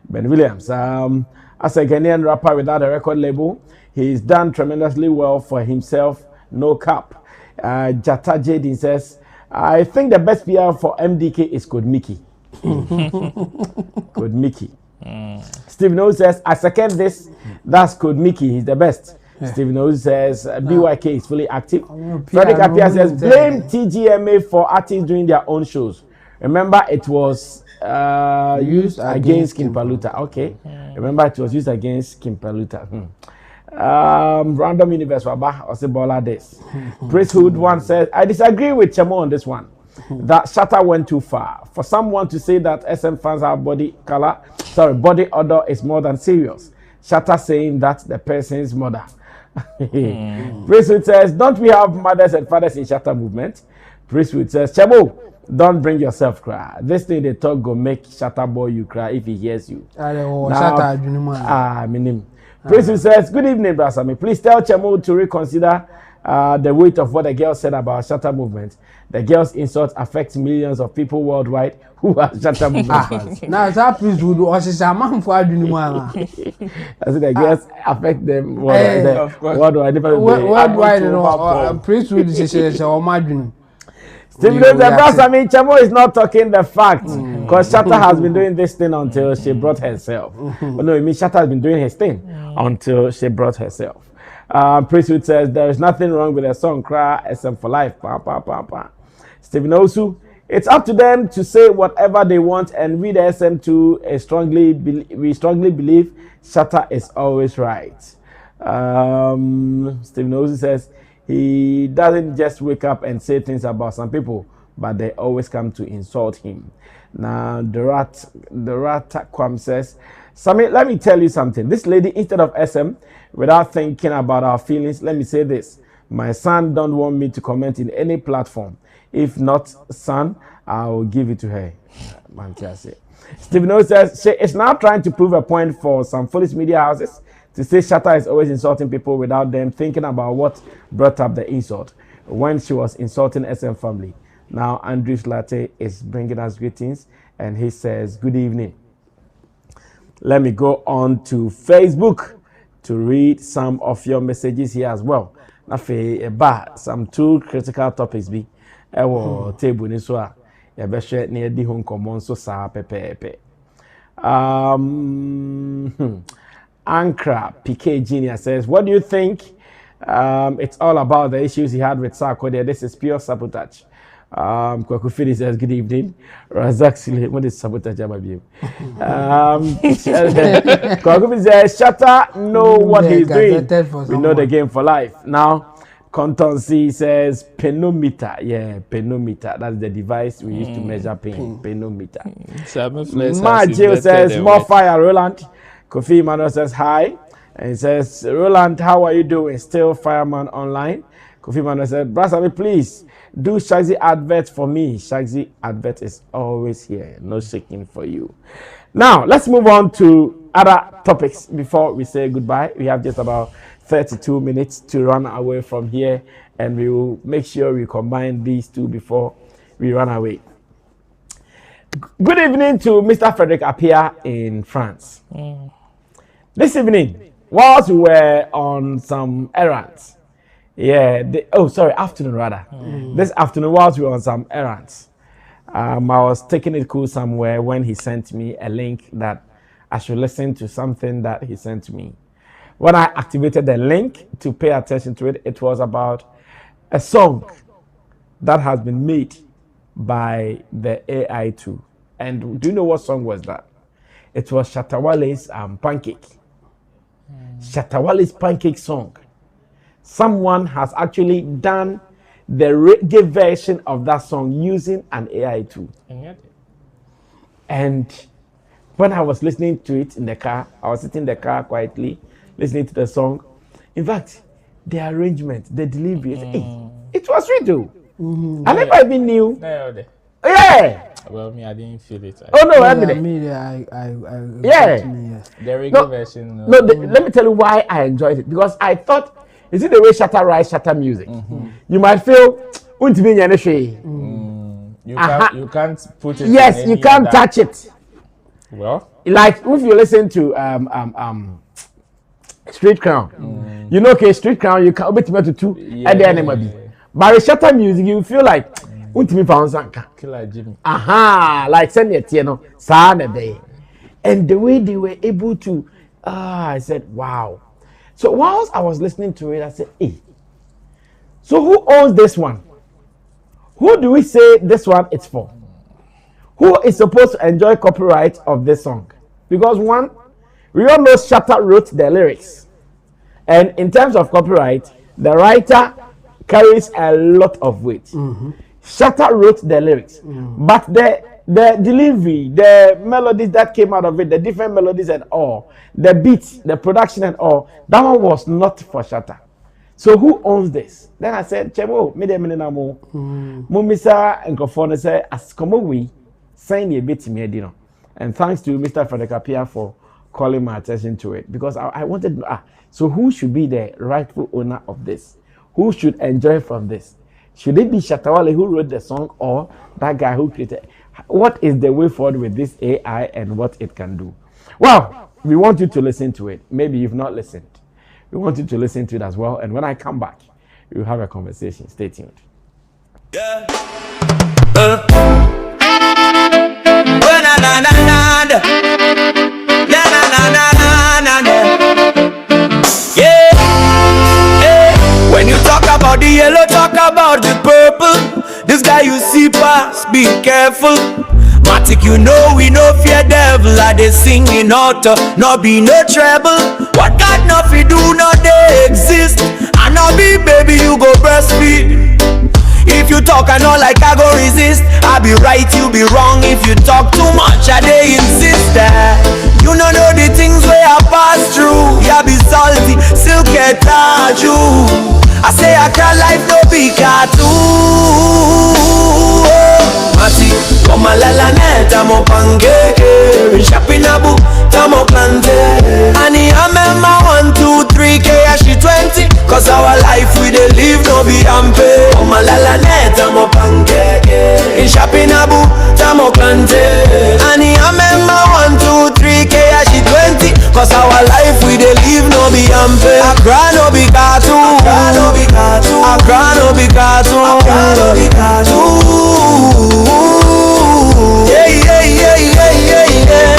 Ben Williams, as a Ghanaian rapper without a record label, he's done tremendously well for himself, no cap. Jata Jadin says, I think the best PR for MDK is Code Mickey. Code Mickey. Steve Knows says, I second this. That's Code Mickey. He's the best. Steve Knows says, BYK is fully active. Frederick Appiah says, blame TGMA for artists doing their own shows. Remember, it was used against Kimpaluta. Okay. Remember, it was used against Kimpaluta. Random Universe Waba Osebola this. Priesthood one says, I disagree with Chemo on this one. That Shatta went too far. For someone to say that SM fans have body odor is more than serious. Shatta saying that's the person's mother. Priesthood says, don't we have mothers and fathers in Shatta movement? Priesthood says, Chemo, don't bring yourself cry. This thing they talk go make Shatta boy you cry if he hears you. Priesthood says, good evening, Brasami. Please tell Chemo to reconsider the weight of what the girl said about Shatta movement. The girl's insults affect millions of people worldwide who are Shatta movement fans. Now, that Priesthood was a man for Adunimana. I said the girls affect them worldwide. Worldwide, Priesthood is a Madun. Steve Brasami, Chemo is not talking the fact because Shatta has been doing this thing until she brought herself. No, I mean Shatta has been doing his thing until she brought herself. Priesthood says there is nothing wrong with a song cry SM for life. Stephen Osu, it's up to them to say whatever they want, and we the SM2 strongly believe Shatta is always right. Stephen Osu says he doesn't just wake up and say things about some people, but they always come to insult him. Now the rat Kwam says, Sammy, let me tell you something. This lady, instead of SM, without thinking about our feelings, let me say this. My son don't want me to comment in any platform. If not, son, I will give it to her. Stephen O says, she is now trying to prove a point for some foolish media houses to say Shatta is always insulting people without them thinking about what brought up the insult when she was insulting SM family. Now, Andrews Latte is bringing us greetings, and he says, good evening. Let me go on to Facebook to read some of your messages here as well. Some two critical topics be table ni so a ya be hwe na edi ho nkomo so sa pepepe. Ankra PK Junior says, what do you think? It's all about the issues he had with Sarkodie. This is pure sabotage. Kwakufidi says, good evening. Razak, what is sabotage? Kwakufidi says, Shatta know what he's doing. We know the game for life. Now, Contonsi says, penometer. Yeah, penometer. That's the device we use to measure pain. Penometer. Majil says, more fire, Roland. Kofi Emmanuel says, hi. And he says, Roland, how are you doing? Still fireman online. Kofi Emmanuel said, Brasami, please do Shagzy advert for me. Shagzy advert is always here. No shaking for you. Now, let's move on to other topics before we say goodbye. We have just about 32 minutes to run away from here, and we will make sure we combine these two before we run away. Good evening to Mr. Frederick Appiah in France. This evening, whilst we were on some errands, afternoon rather. This afternoon, whilst we were on some errands, I was taking it cool somewhere when he sent me a link that I should listen to something that he sent me. When I activated the link to pay attention to it, it was about a song that has been made by the AI tool. And do you know what song was that? It was Shatta Wale's Pancake. Shatta Wale's Pancake song. Someone has actually done the reggae version of that song using an AI tool. And when I was listening to it in the car, I was sitting in the car quietly, listening to the song. In fact, the arrangement, the delivery, it was real. I never even knew. Yeah, Well, me, I didn't feel it. I The reggae version. No, let me tell you why I enjoyed it. Because I thought, is it the way Shatta writes Shatta music? You might feel, you can't put it. Yes, you can't touch it. Well, like if you listen to Street Crown, you know, okay, Street Crown, you can't bet to two at the end. But with Shatta music, you feel like Killer Jimmy. Like send it, you know, Saturday. And the way they were able to, I said, wow. So whilst I was listening to it, I said, hey, so who owns this one? Who do we say this one is for? Who is supposed to enjoy copyright of this song? Because one, we all know Shatta wrote the lyrics. And in terms of copyright, the writer carries a lot of weight. Shatta wrote the lyrics. But the delivery, the melodies that came out of it, the different melodies and all, the beats, the production and all, that one was not for Shatta. So who owns this? Then I said, Chemo, me de menina mo. Mumisa and Kofone say, as komo we sign a bit me. And thanks to Mr. Fredekapia for calling my attention to it. Because I wanted to so who should be the rightful owner of this? Who should enjoy from this? Should it be Shatta Wale who wrote the song or that guy who created it? What is the way forward with this AI and what it can do? Well, we want you to listen to it. Maybe you've not listened. We want you to listen to it as well. And when I come back, we'll have a conversation. Stay tuned. Yeah. When you talk about the yellow, talk about the purple. This guy you see pass, be careful. Matic, you know we no fear devil. I they sing in auto, no be no treble. What God no fi do, no they exist. And no be baby, you go breastfeed. If you talk I know like I go resist. I be right, you be wrong. If you talk too much, I they insist that you know the things where I pass through. Yeah, be salty, still get you. I say I can't life no be cartoon. Mati, come la net, tamo pange, shopping abu, tamo plante. Ani amema 1, 2, 3 K, she 20. Cause our life we dey live no be ampe. Come la net, tamo pange, shopping abu, tamo plante. Ani amema 1, 2, 3 K, she 20. Cause our life we dey live no be ampe. Accra no be cartoon, Accra no be cartoon, Accra no be cartoon, Accra no be cartoon.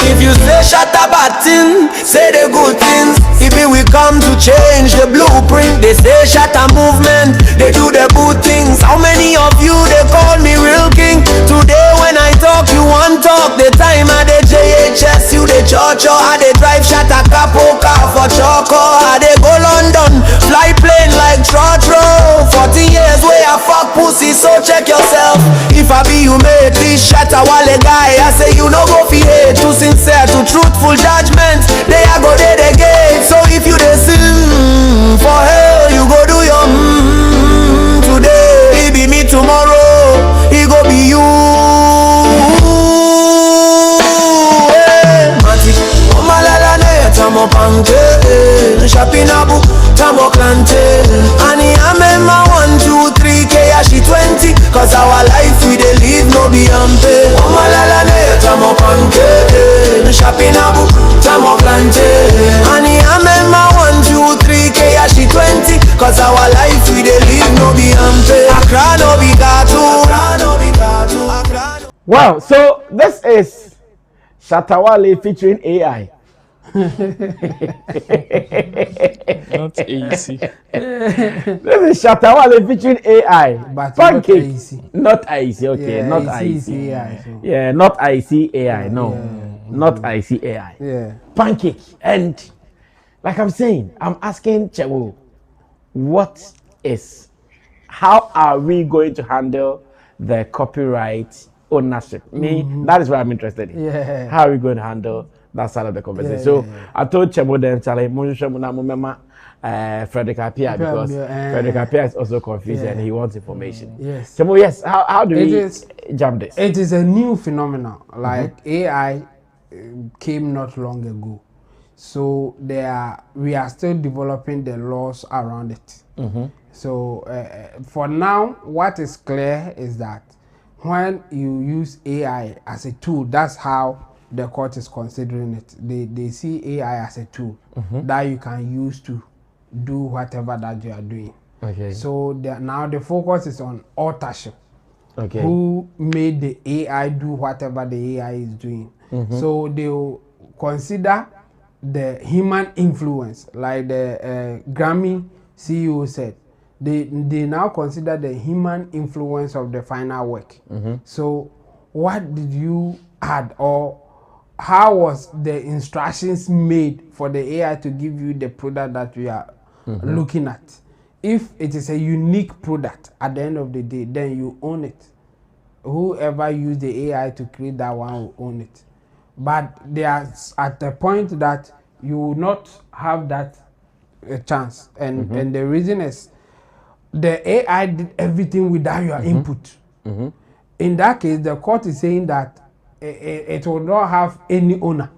If you say Shatta bad thing, say the good things. If we come to change the blueprint, they say Shatta movement, they do the good things. How many of you they call me real king? Today when I talk, you want talk. The time I the JHS, you the Chocho. I they drive Shatta Capo car for Choco. I they go London, fly plane like Trotro. 40 years where I fuck pussy, so check yourself. If I be you make this Shatta Wale guy, I say you no go fi hate. Too sincere to truthful judgment, they are go there the gate. So if you dey sin for hell, you go do your today. It be me tomorrow, it go be you. Mati, omalala ne tamo panke, shopping abu tamo klante. Ani amema 1, 2, 3 K, she 20. Cause our life we dey live no be ampe. Omalala ne tamo panke, shopping abu tamo klante. Ani amema 1, 2, 3 K, she 20. Cause our life we dey live no be ampe. Accra no be cartoon, Accra no be cartoon, Accra no. Well, so this is Shatta Wale featuring AI. Not easy. This is Shatta Wale featuring AI. But Pancake. Not IC, okay, Yeah, not it's IC. AI, so. Yeah, not IC AI, no. Not IC AI. Yeah. Pancake. And like I'm saying, I'm asking Chewo, how are we going to handle the copyright ownership? That is what I'm interested in. Yeah. How are we going to handle that side of the conversation? So I told Chemo then, Charlie, Fredekapia, because Fredekapia is also confused and he wants information. Yes. Chemo, yes, how do we jam this? It is a new phenomenon. Like AI came not long ago. So we are still developing the laws around it. So for now, what is clear is that when you use AI as a tool, that's how the court is considering it. They see AI as a tool that you can use to do whatever that you are doing. Okay. So now the focus is on authorship. Okay. Who made the AI do whatever the AI is doing. So they will consider the human influence, like the Grammy CEO said. They now consider the human influence of the final work. So what did you add, or how was the instructions made for the AI to give you the product that we are looking at? If it is a unique product at the end of the day, then you own it. Whoever used the AI to create that one will own it. But they are at the point that you will not have that chance. And the reason is the AI did everything without your input. In that case, the court is saying that it will not have any owner.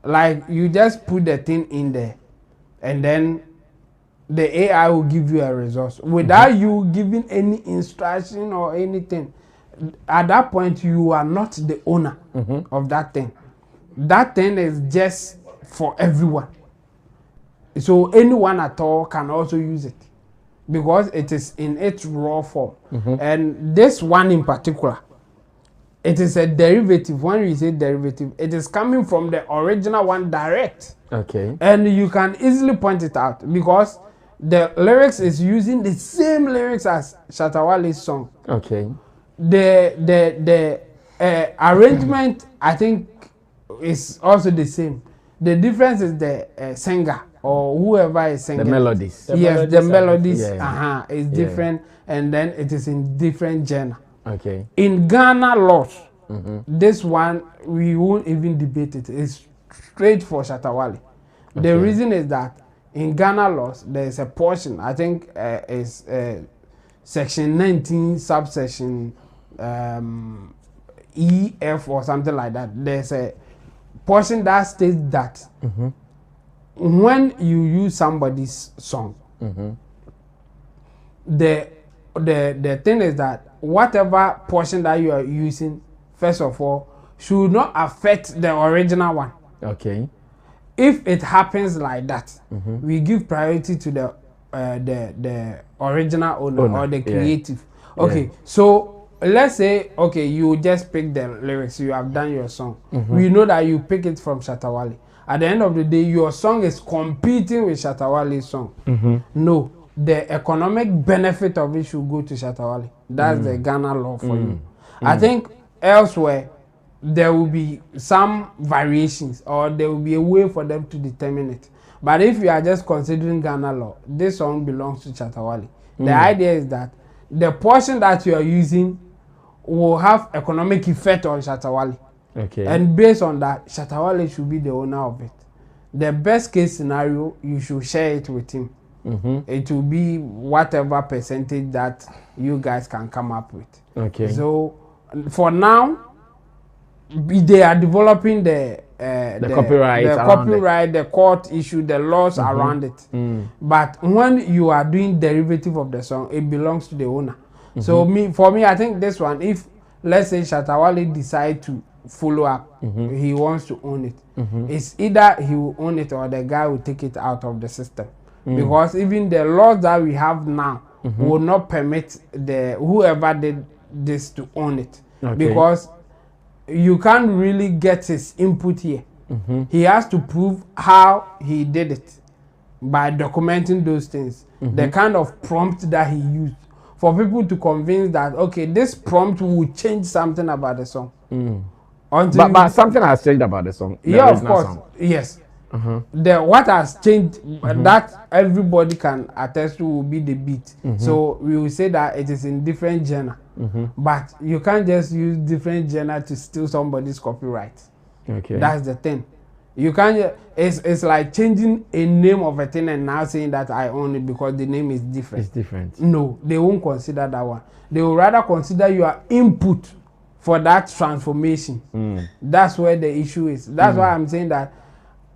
Like you just put the thing in there and then the AI will give you a resource without you giving any instruction or anything. At that point, you are not the owner of that thing. That thing is just for everyone. So anyone at all can also use it because it is in its raw form. And this one in particular, it is a derivative. When we say derivative, it is coming from the original one direct. Okay. And you can easily point it out because the lyrics is using the same lyrics as Shatta Wale's song. Okay. The arrangement, I think, is also the same. The difference is the singer or whoever is singing. The melodies. The melodies is different, and then it is in different genre. Okay. In Ghana laws, this one we won't even debate it. It's straight for Shatta Wale. The reason is that in Ghana laws, there is a portion, I think is section 19, subsection EF or something like that. There's a portion that states that when you use somebody's song, the thing is that whatever portion that you are using, first of all, should not affect the original one. Okay. If it happens like that, we give priority to the original owner or the creative. Okay, so let's say, okay, you just pick the lyrics, you have done your song. We know that you pick it from Shatta Wale. At the end of the day, your song is competing with Shatta Wale's song. No, the economic benefit of it should go to Shatta Wale. That's the Ghana law for you. I think elsewhere, there will be some variations or there will be a way for them to determine it. But if you are just considering Ghana law, this song belongs to Shatta Wale. The idea is that the portion that you are using will have economic effect on Shatta Wale. Okay. And based on that, Shatta Wale should be the owner of it. The best case scenario, you should share it with him. It will be whatever percentage that you guys can come up with. Okay. So for now, they are developing the copyright, the court issue, the laws around it. But when you are doing derivative of the song, it belongs to the owner. So for me, I think this one, if let's say Shatta Wale decide to follow up, he wants to own it. It's either he will own it or the guy will take it out of the system. Because even the laws that we have now will not permit whoever did this to own it. Because you can't really get his input here. He has to prove how he did it by documenting those things. The kind of prompt that he used for people to convince that, okay, this prompt will change something about the song. But something has changed about the song. Yeah, of course. Yes. What has changed that everybody can attest to will be the beat. So we will say that it is in different genre. But you can't just use different genre to steal somebody's copyright. Okay. That's the thing. You can't. It's like changing a name of a thing and now saying that I own it because the name is different. It's different. No, they won't consider that one. They will rather consider your input for that transformation. That's where the issue is. That's why I'm saying that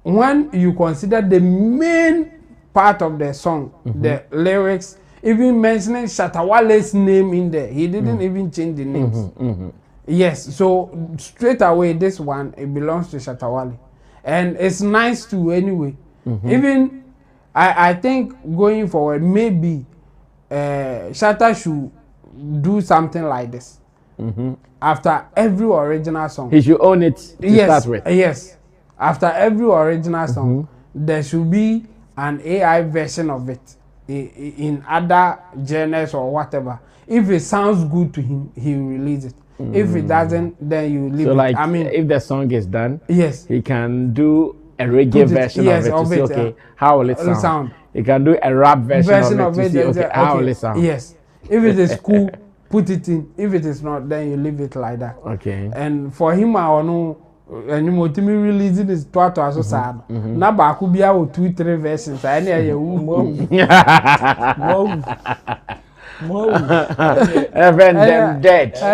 when you consider the main part of the song, the lyrics, even mentioning Shatta Wale's name in there, he didn't even change the names. Yes, so straight away this one, it belongs to Shatta Wale. And it's nice too anyway. Even I think going forward, maybe Shatta should do something like this. After every original song. He should own it to start with. Yes. After every original song, there should be an AI version of it in other genres or whatever. If it sounds good to him, he will release it. If it doesn't, then you leave it. Like, I mean, if the song is done, yes, he can do a reggae version of it to see, okay, how will it sound? He can do a rap version of it to see, okay, how will it sound? Yes. If it is cool, put it in. If it is not, then you leave it like that. Okay. And for him, I don't know. And you want me releasing this twice so sad. Now, but could be our 2-3 versions. I Even them dead. So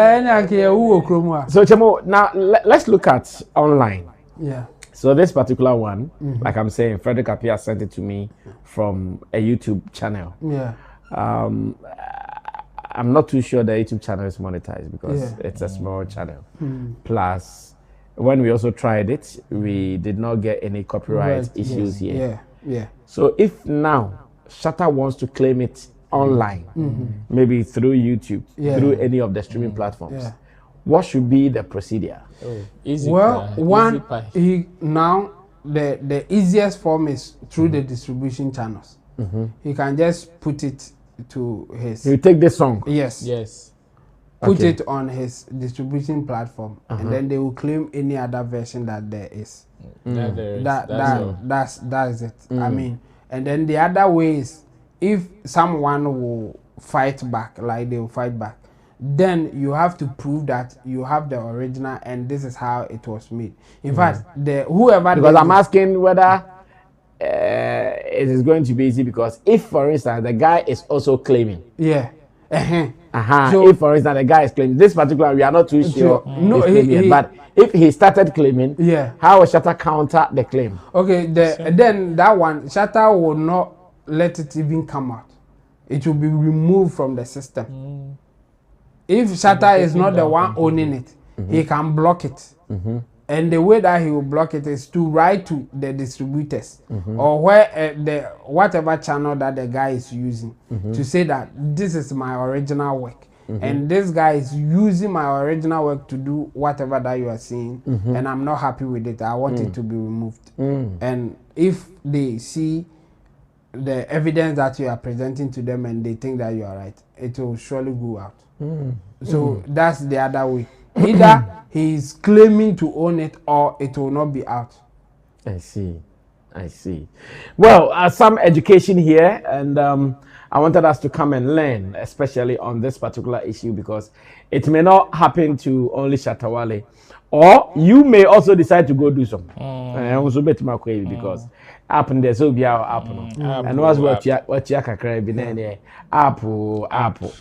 Chemo, now let's look at online. Yeah. So this particular one, like I'm saying, Frederick Appiah sent it to me from a YouTube channel. Yeah. I'm not too sure the YouTube channel is monetized because it's a small channel. Plus, when we also tried it, we did not get any copyright issues here. Yeah. Yeah. So if now Shatta wants to claim it online, maybe through YouTube, through any of the streaming platforms, what should be the procedure? Now the easiest form is through the distribution channels. He can just put it to his. You take this song. Yes. Put it on his distribution platform, and then they will claim any other version that there is. That's it. I mean, and then the other way is if someone will fight back, like they will fight back, then you have to prove that you have the original and this is how it was made. In fact, whoever. Because I'm asking whether it is going to be easy, because if, for instance, the guy is also claiming. Yeah. So, if, for instance, the guy is claiming this particular, we are not too sure. No, but if he started claiming, how will Shatta counter the claim? Okay, then that one, Shatta will not let it even come out. It will be removed from the system. If Shatta is not the one owning it, he can block it. And the way that he will block it is to write to the distributors or whatever channel that the guy is using to say that this is my original work. And this guy is using my original work to do whatever that you are seeing, and I'm not happy with it. I want it to be removed. And if they see the evidence that you are presenting to them and they think that you are right, it will surely go out. So that's the other way. Either he is claiming to own it or it will not be out. I see. Well, some education here, and I wanted us to come and learn, especially on this particular issue, because it may not happen to only Shatta Wale, or you may also decide to go do something. Because happen there, so be our apple. And what's what you can be apple.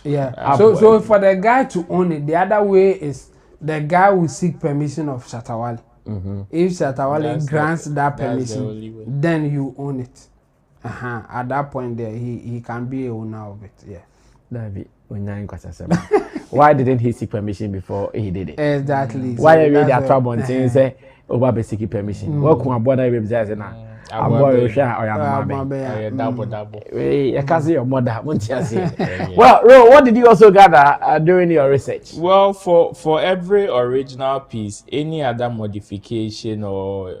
Yeah. So for the guy to own it, the other way is the guy will seek permission of Shatta Wale. If Shatta Wale grants that permission, then you own it. At that point there, he can be a owner of it. Yeah. Why didn't he seek permission before he did it? Exactly. Why are you there trouble and say over seeking permission? What can about that website now? Well, what did you also gather during your research? Well, for every original piece, any other modification or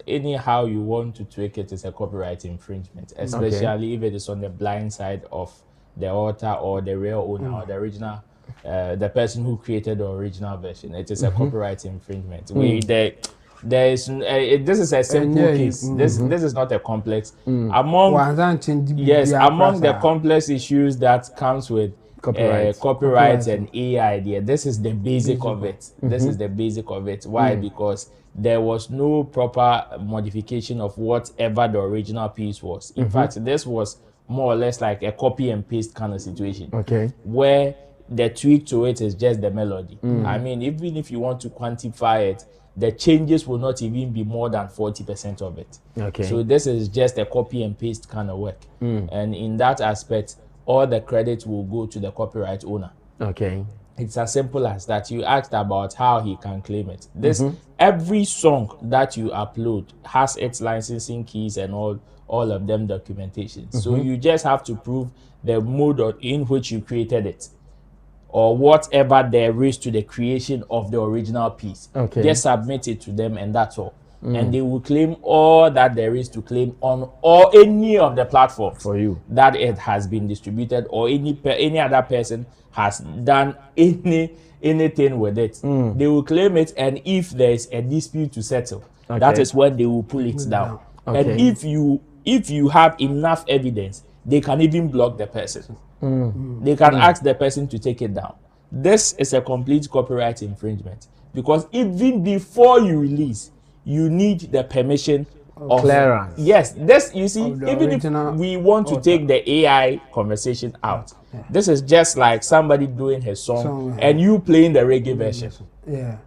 anyhow you want to tweak it is a copyright infringement, especially if it is on the blind side of the author or the real owner or the original, the person who created the original version. It is a copyright infringement. This is a simple case. This is not a complex. Among the complex issues that comes with copyright and AI there. This is the basic of it. This is the basic of it. Why? Because there was no proper modification of whatever the original piece was. In fact, this was more or less like a copy and paste kind of situation. Okay. Where the tweak to it is just the melody. I mean, even if you want to quantify it, the changes will not even be more than 40% of it. Okay. So this is just a copy and paste kind of work. And in that aspect, all the credit will go to the copyright owner. Okay. It's as simple as that. You asked about how he can claim it. This every song that you upload has its licensing keys and all of them documentation. So you just have to prove the mode in which you created it, or whatever there is to the creation of the original piece. Okay. Just submit it to them and that's all. And they will claim all that there is to claim on any of the platforms for you that it has been distributed, or any other person has done anything with it. They will claim it, and if there is a dispute to settle, that is when they will pull it down. Okay. And if you have enough evidence, they can even block the person. They can ask the person to take it down. This is a complete copyright infringement, because even before you release, you need the permission of clearance. Yes, this, you see, even if original we want to take the AI conversation out, this is just like somebody doing his song and you playing the reggae version. Yeah.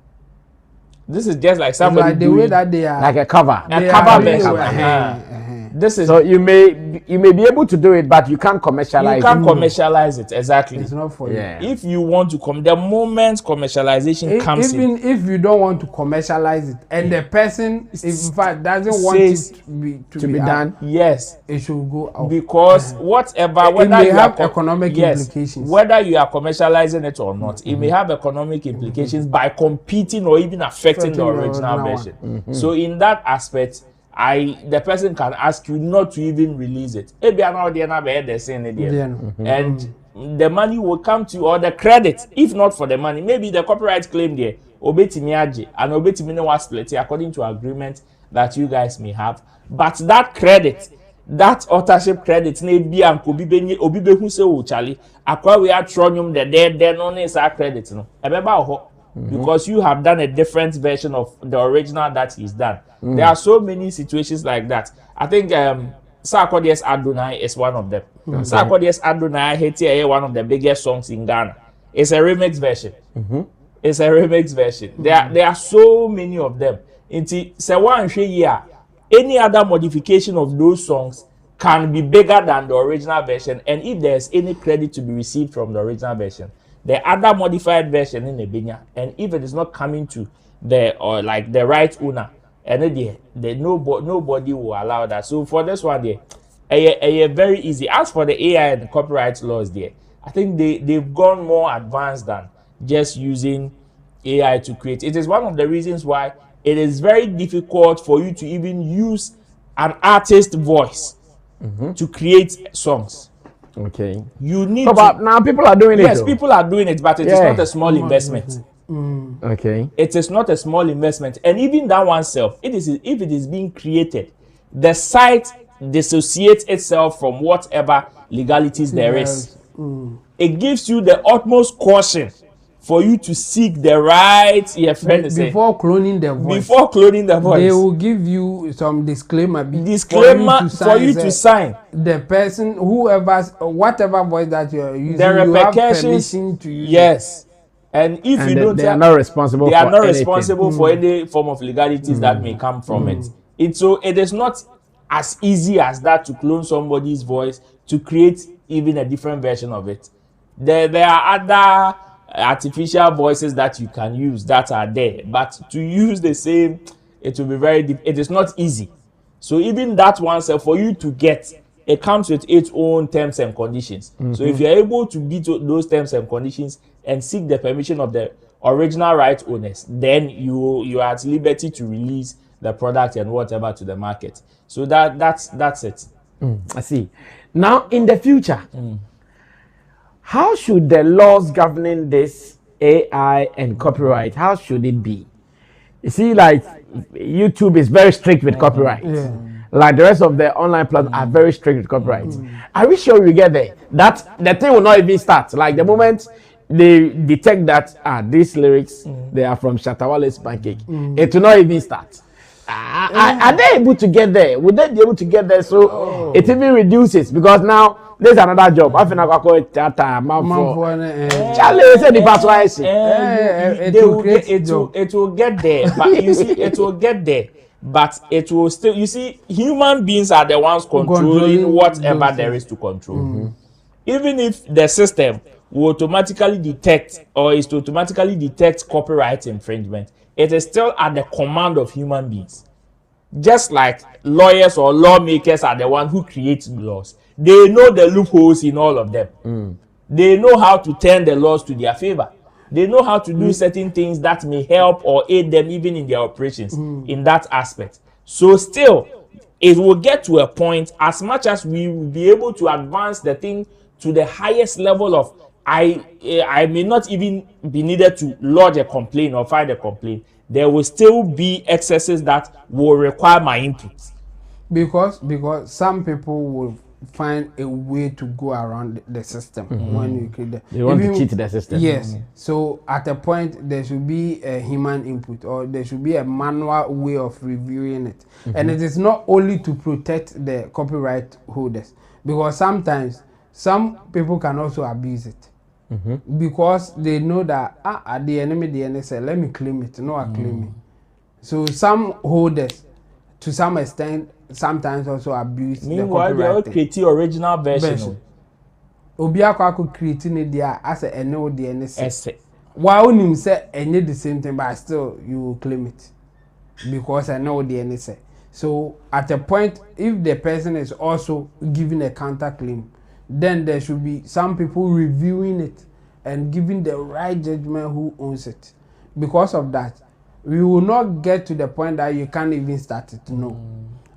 This is just like somebody Like the doing way that they are, like a cover. a cover version. This is, So you may be able to do it, but you can't commercialize. you can't commercialize it. Exactly. it's not for you. If you want to the moment commercialization comes Even in, if you don't want to commercialize it, and the person, in fact, doesn't want Says it to be done. yes, it should go out. because whatever, It whether may you have are economic implications. whether you are commercializing it or not, it may have economic implications by competing or even affecting the original version. So in that aspect, the person can ask you not to even release it. And the money will come to you, or the credit, if not for the money. Maybe the copyright claim there, obetimi aje, and obetimi no was split according to agreement that you guys may have. But that credit, that authorship credit, maybe and could be obibehu se o chali, akwa we are tronium the dead no is our credit no. Because you have done a different version of the original that he's done. There are so many situations like that. I think Sarkodie's Adonai is one of them. Sarkodie's Adonai is one of the biggest songs in Ghana. It's a remix version. It's a remix version. There are so many of them. Any other modification of those songs can be bigger than the original version, and if there's any credit to be received from the original version, the other modified version in the Benya, and if it is not coming to the right owner, and nobody will allow that. So for this one there, very easy. As for the AI and the copyright laws there, I think they've gone more advanced than just using AI to create. It is one of the reasons why it is very difficult for you to even use an artist's voice to create songs. Okay. You need but now people are doing it. Yes, people are doing it, but it is not a small investment. Okay. It is not a small investment, and even that oneself, if it is being created, the site dissociates itself from whatever legalities there is. It gives you the utmost caution for you to seek the right before cloning the voice. Before cloning the voice, they will give you some disclaimer for you to sign. The person, whatever voice that you are using, the you have permission to use. Yes, and if you don't, they are not responsible. They are not responsible for any form of legalities that may come from it. So it is not as easy as that to clone somebody's voice to create even a different version of it. There are other artificial voices that you can use that are there, but to use the same, it will be it is not easy. So even that one, for you to get, it comes with its own terms and conditions. So if you're able to beat those terms and conditions and seek the permission of the original right owners, then you are at liberty to release the product and whatever to the market. So that's it. I see. Now in the future, how should the laws governing this AI and copyright, how should it be? You see, like YouTube is very strict with copyright. Like the rest of the online platforms are very strict with copyright. Are we sure we get there? That the thing will not even start. Like the moment they detect that these lyrics they are from Shatta Wale's Pancake, it will not even start. Are they able to get there? Would they be able to get there so it even reduces? Because now there's another job. I think I call it Charlie said the password. It will get there, but you see, it will get there. But it will still, you see, human beings are the ones controlling whatever there is to control. Even if the system will automatically detect or is to automatically detect copyright infringement, it is still at the command of human beings. Just like lawyers or lawmakers are the ones who create laws. They know the loopholes in all of them. They know how to turn the laws to their favor. They know how to do certain things that may help or aid them even in their operations in that aspect. So still, it will get to a point, as much as we will be able to advance the thing to the highest level of, I may not even be needed to lodge a complaint or file a complaint, there will still be excesses that will require my input. Because some people will find a way to go around the system when you create They want to cheat the system. Yes. So at a point there should be a human input, or there should be a manual way of reviewing it. And it is not only to protect the copyright holders, because sometimes some people can also abuse it. Because they know that at the enemy say, let me claim it. No, I claim it. So some holders, to some extent, sometimes also abuse. Meanwhile, they all create the original version. Obiako could create it there as a no DNS. Why only you say any the same thing, but still you will claim it because I know the NSA. So at a point, if the person is also giving a counter claim, then there should be some people reviewing it and giving the right judgment who owns it. Because of that, we will not get to the point that you can't even start it. No.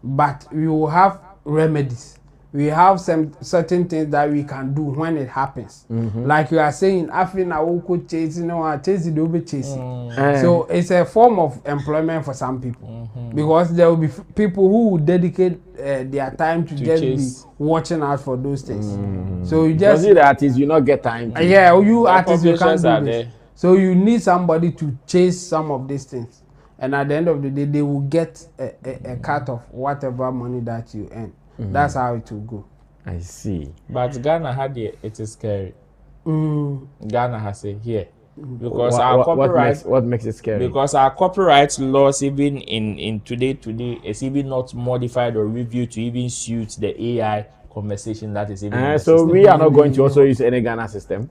But we will have remedies. We have some certain things that we can do when it happens. Like you are saying, after I will chase, chase it over chasing. So it's a form of employment for some people. Because there will be people who will dedicate their time to just be watching out for those things. So you just the artists, you not get time. Yeah, you artists, you can't do this. So you need somebody to chase some of these things. And at the end of the day, they will get a cut of whatever money that you earn. That's how it will go. I see. But Ghana had it is scary. Ghana has it here. Because our copyright what makes it scary? Because our copyright laws, even in today is even not modified or reviewed to even suit the AI conversation that is even in the so system. we are not going to also use any Ghana system.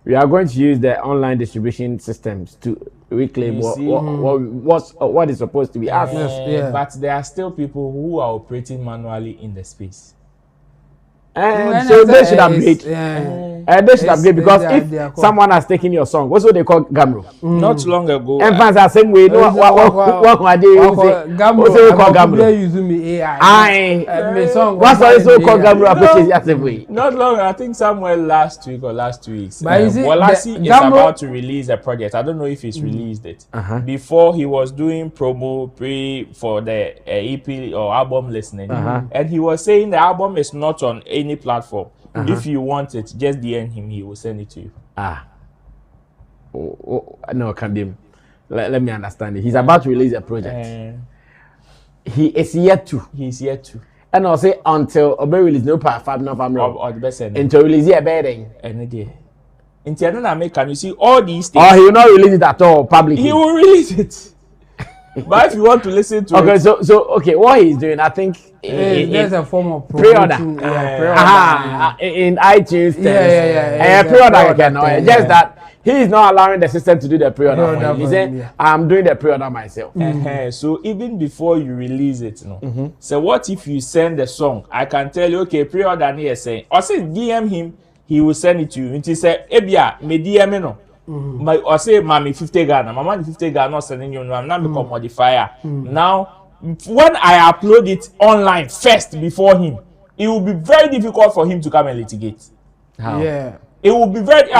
We are going to use the online distribution systems to reclaim what is supposed to be asked. But there are still people who are operating manually in the space. And so they should upgrade. They should upgrade, because if someone has taken your song, what's what they call Gamro? Not long ago. And fans are saying we know what can I do? Gamro. Call Gamro. Using me AI. What's also called Gamro? Not long. I think somewhere last week or last 2 weeks. Walasi is about to release a project. I don't know if he's released it. Before he was doing promo for the EP or album listening, and he was saying the album is not on any platform. If you want it, just DM him, he will send it to you. No, Kandim. Let me understand it. He's about to release a project. He is yet to. He's yet to. And I'll say until Obe release no part no family. Or the best until release a bedding. Any day. Can you see all these things? Or he will not release it at all publicly. He will release it. But if you want to listen to it. So what he's doing, I think there's a form of pre-order. In iTunes. Pre-order again. Just that he is not allowing the system to do the pre-order. He said, I'm doing the pre-order myself. So even before you release it, so what if you send the song? I can tell you, okay, pre-order here saying, or say DM him, he will send it to you. And he said, Ebia, me DM no. Or say, Mommy 50 Ghana, my money 50 Ghana, not sending you. I'm not become modifier. Now, when I upload it online first before him, it will be very difficult for him to come and litigate. How? Yeah. It will be very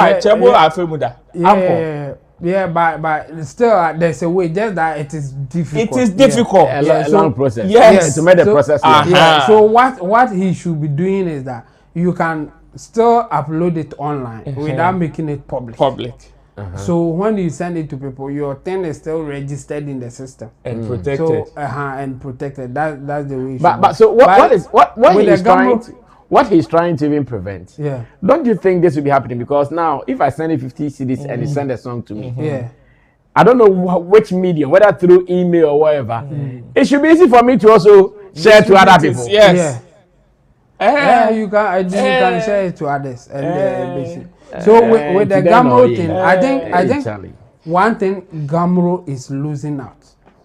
Yeah, but still, there's a way. Just that it is difficult. It is difficult. A long process. Yes. To make the so, process. Yeah. So what he should be doing is that you can still upload it online without making it public. So when you send it to people, your thing is still registered in the system and protected. So and protected. That's the way. But so what he's trying to even prevent? Yeah. Don't you think this will be happening? Because now, if I send you 50 CDs and you send a song to me, Yeah. I don't know which medium, whether through email or whatever. It should be easy for me to also share to other people. Yes. Yeah. You can share it to others and so with the Gamro thing, I think one thing Gamro is losing out.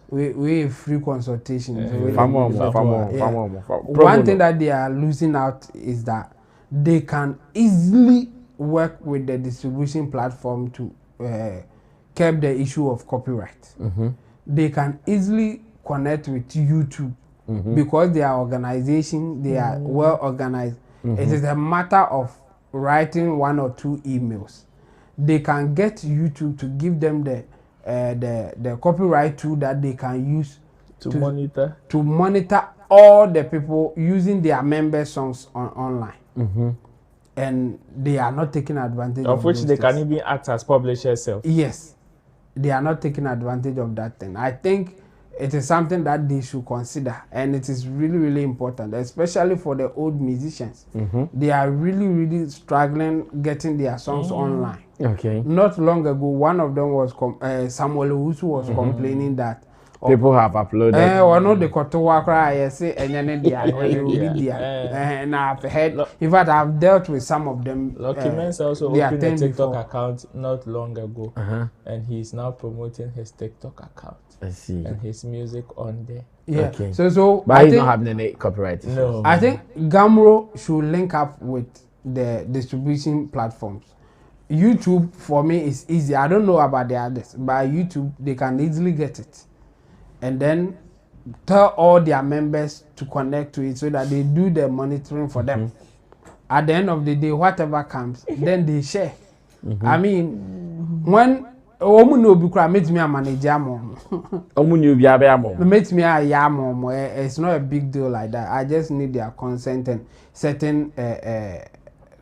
We have free consultation. One thing that they are losing out is that they can easily work with the distribution platform to curb the issue of copyright. They can easily connect with YouTube because they are organization, they are well organized. It is a matter of writing 1 or 2 emails. They can get YouTube to give them the copyright tool that they can use to monitor all the people using their member songs online. And they are not taking advantage of which they things. can even act as publishers self. Yes, they are not taking advantage of that thing. I think it is something that they should consider, and it is really, really important, especially for the old musicians. They are really, really struggling getting their songs online. Okay. Not long ago, one of them was Samuel Owusu was complaining that people have uploaded. Or no, the Kotowa cry, I say, and then and I've heard. In fact, I've dealt with some of them. Lucky Men's also opened a TikTok account not long ago, and he's now promoting his TikTok account. I see. And his music on there. Yeah. Okay. So but he's not having any copyright. No. I think Gamro should link up with the distribution platforms. YouTube for me is easy. I don't know about the others, but YouTube they can easily get it, and then tell all their members to connect to it so that they do the monitoring for them. At the end of the day, whatever comes, then they share. I mean, when it's not a big deal like that. I just need their consent and certain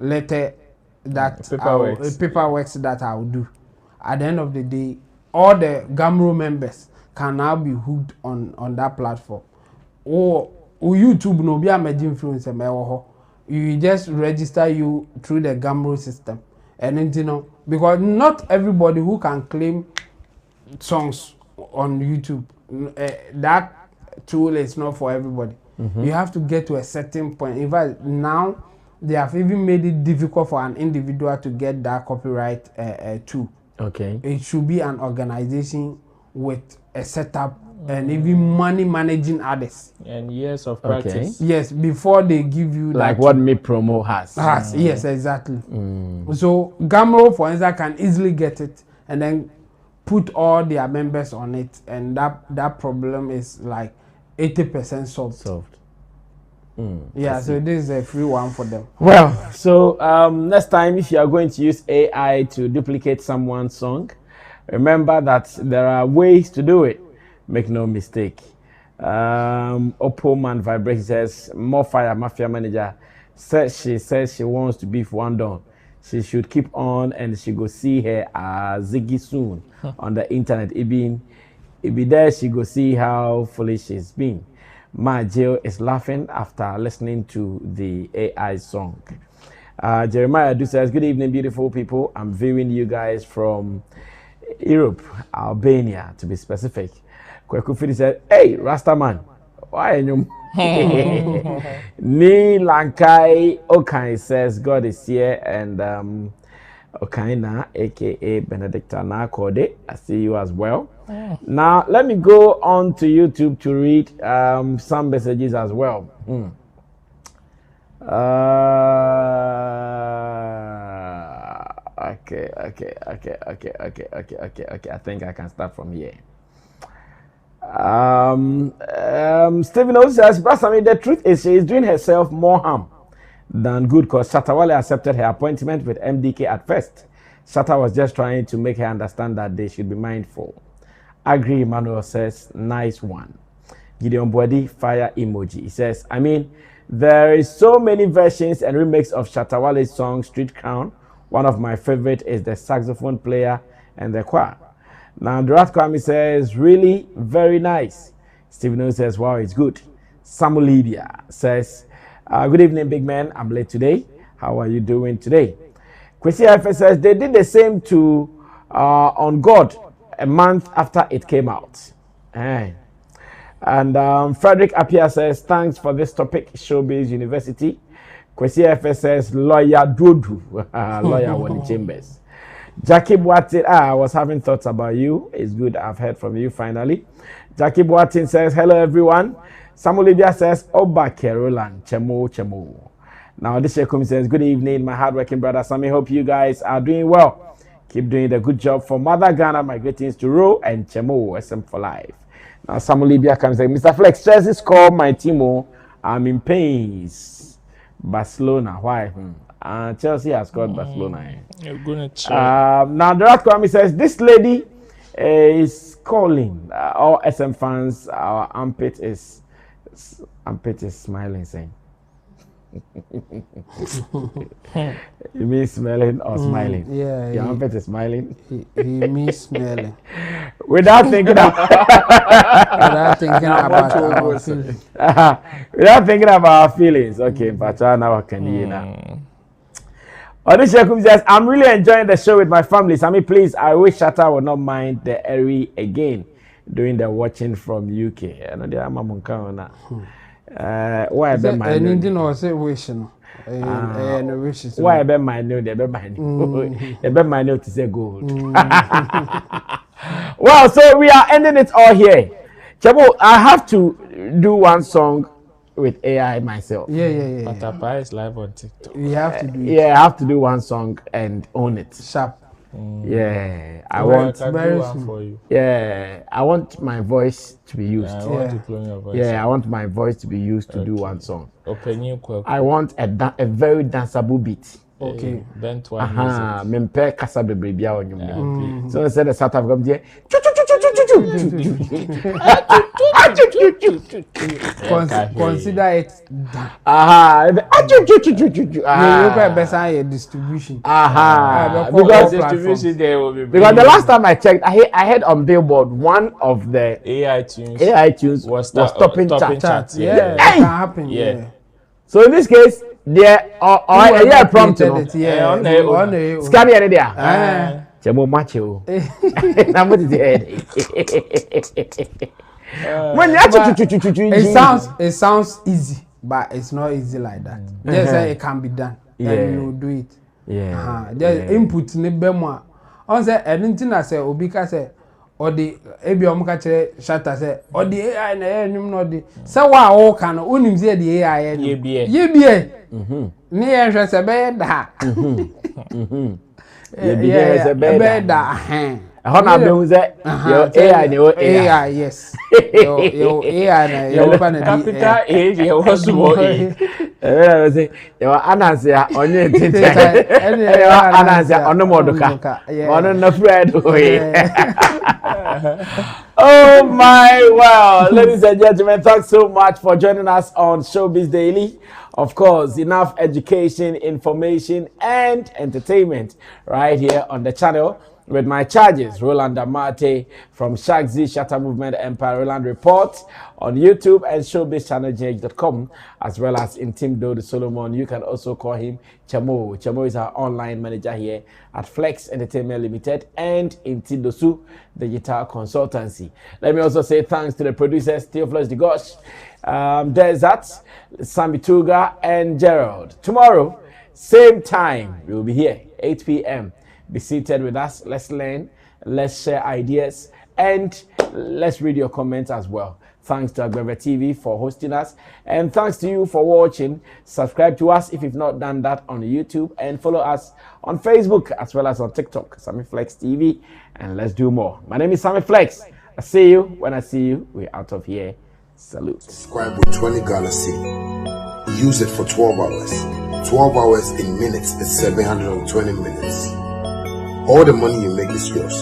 letter that paperwork that I will do. At the end of the day, all the Gamro members can now be hooked on that platform. Or YouTube no be a major influencer. You just register you through the Gamro system. And then, you know, because not everybody who can claim songs on YouTube, that tool is not for everybody. You have to get to a certain point. In fact, now they have even made it difficult for an individual to get that copyright tool. Okay. It should be an organization with a setup and even money managing others. And years of practice. Okay. Yes, before they give you like what Me Promo has. Yes, exactly. So Gamro, for instance, can easily get it and then put all their members on it, and that problem is like 80% solved. Yeah, so this is a free one for them. Well, so next time if you are going to use AI to duplicate someone's song, remember that there are ways to do it. Make no mistake. Oppo Man Vibration says, More Fire Mafia Manager says she wants to beef one down. She should keep on and she go see her Ziggy soon on the internet. It be there she go see how foolish she's been. Ma Jill is laughing after listening to the AI song. Jeremiah Du says, Good evening, beautiful people. I'm viewing you guys from Europe, Albania, to be specific. Kwekufidi said, Hey, Rastaman, why are you? Ni Lankai Okai says, God is here, and Okaina, aka Benedicta Kode, I see you as well. Now, let me go on to YouTube to read some messages as well. Okay. I think I can start from here. Stephen also says, Brasami, the truth is she is doing herself more harm than good because Shatta Wale accepted her appointment with MDK at first. Shatta was just trying to make her understand that they should be mindful. Agri Emmanuel says, nice one. Gideon Body, fire emoji. He says, I mean, there is so many versions and remakes of Shatta Wale's song Street Crown. One of my favorite is the saxophone player and the choir. Now, Durat Kwame says, really very nice. Stephen O says, wow, it's good. Samuel Lydia says, good evening, big man. I'm late today. How are you doing today? Kwesi F says, they did the same to On God a month after it came out. And Frederick Appiah says, thanks for this topic, Showbiz University. Kwesi F says, lawyer Dudu, lawyer Wani Chambers. Jackie Boatin, I was having thoughts about you. It's good I've heard from you finally. Jackie Boatin says, hello everyone. Samuel Lydia says, Oba Kerolan, Chemo. Now this Shekum says, good evening, my hardworking brother Sammy. Hope you guys are doing well. Keep doing the good job for Mother Ghana. My greetings to Ro and Chemo, SM for life. Now Samuel Lydia comes and Mr. Flex, Chelsea score my team. I'm in pains. Barcelona, why? Chelsea has scored Barcelona. You're gonna check. Now the Kwame says this lady is calling all SM fans. Our armpit is smiling, saying. You mean smelling or smiling? Yeah. Your armpit is smiling. He means smelling. Without thinking Without thinking about our feelings. Without thinking about our feelings. Okay, but now I can hear now. Odisha says, I'm really enjoying the show with my family. Sammy, please, I wish Shatta would not mind the Erie again doing the watching from UK. I know they are mamunka. Why I bet my new? Why I bet my new? They bet my new. They bet my new to say gold. Well, so we are ending it all here. Chabo, I have to do one song with AI myself. Yeah. Patapa is live on TikTok. You have to do it. Yeah, I have to do one song and own it. Sharp. Yeah, I Well, want. I can do one for you. Yeah, I want my voice to be used. I want to clone your voice. Yeah, I want my voice to be used to do one song. Open quick. I want a very danceable beat. Okay. Bent one music. Mempe kasa bebre on you. So I said the South African there. Consider it done. Distribution. Because distribution there will be. Because the last time I checked, I heard on Billboard one of the AI tunes was stopping charts. Yeah, it can happen. Yeah. So in this case, there are prompt on the scan the idea. Chemo macho. Now what is the head? It sounds easy, but it's not easy like that. Just say it can be done, and you do it. Just input ni bemo. On say anything I say obika say or the ebi omuka chere Shatta say or the AI na enyum no the say wa o kan onim say the AI ye bie ni e hwe say be da Yeah, better. Hona be say your AI ne AI yes. Your AI na your capital A you was small A. Say your anansia onye tete. Anansia onomodoka. Ono no friend. Oh my wow, ladies and gentlemen, thanks so much for joining us on Showbiz Daily. Of course, enough education, information, and entertainment right here on the channel with my charges, Roland Amate from Shagzi Shatta Movement Empire Roland Report on YouTube and showbizchannelgh.com, as well as in Team Dodo Solomon. You can also call him Chamo. Chamo is our online manager here at Flex Entertainment Limited and in Tindosu Digital Consultancy. Let me also say thanks to the producers, Theophilus Digosh, Desert, Sammy Tuga, and Gerald. Tomorrow, same time, we will be here, 8 p.m. Be seated with us. Let's learn, let's share ideas, and let's read your comments as well. Thanks to Agbebe TV for hosting us, and thanks to you for watching. Subscribe to us if you've not done that on YouTube, and follow us on Facebook as well as on TikTok, Sammy Flex TV, and let's do more. My name is Sammy Flex. I see you when I see you. We're out of here. Salute. Subscribe with 20 Ghana cedi. Use it for 12 hours. 12 hours in minutes is 720 minutes. All the money you make is yours.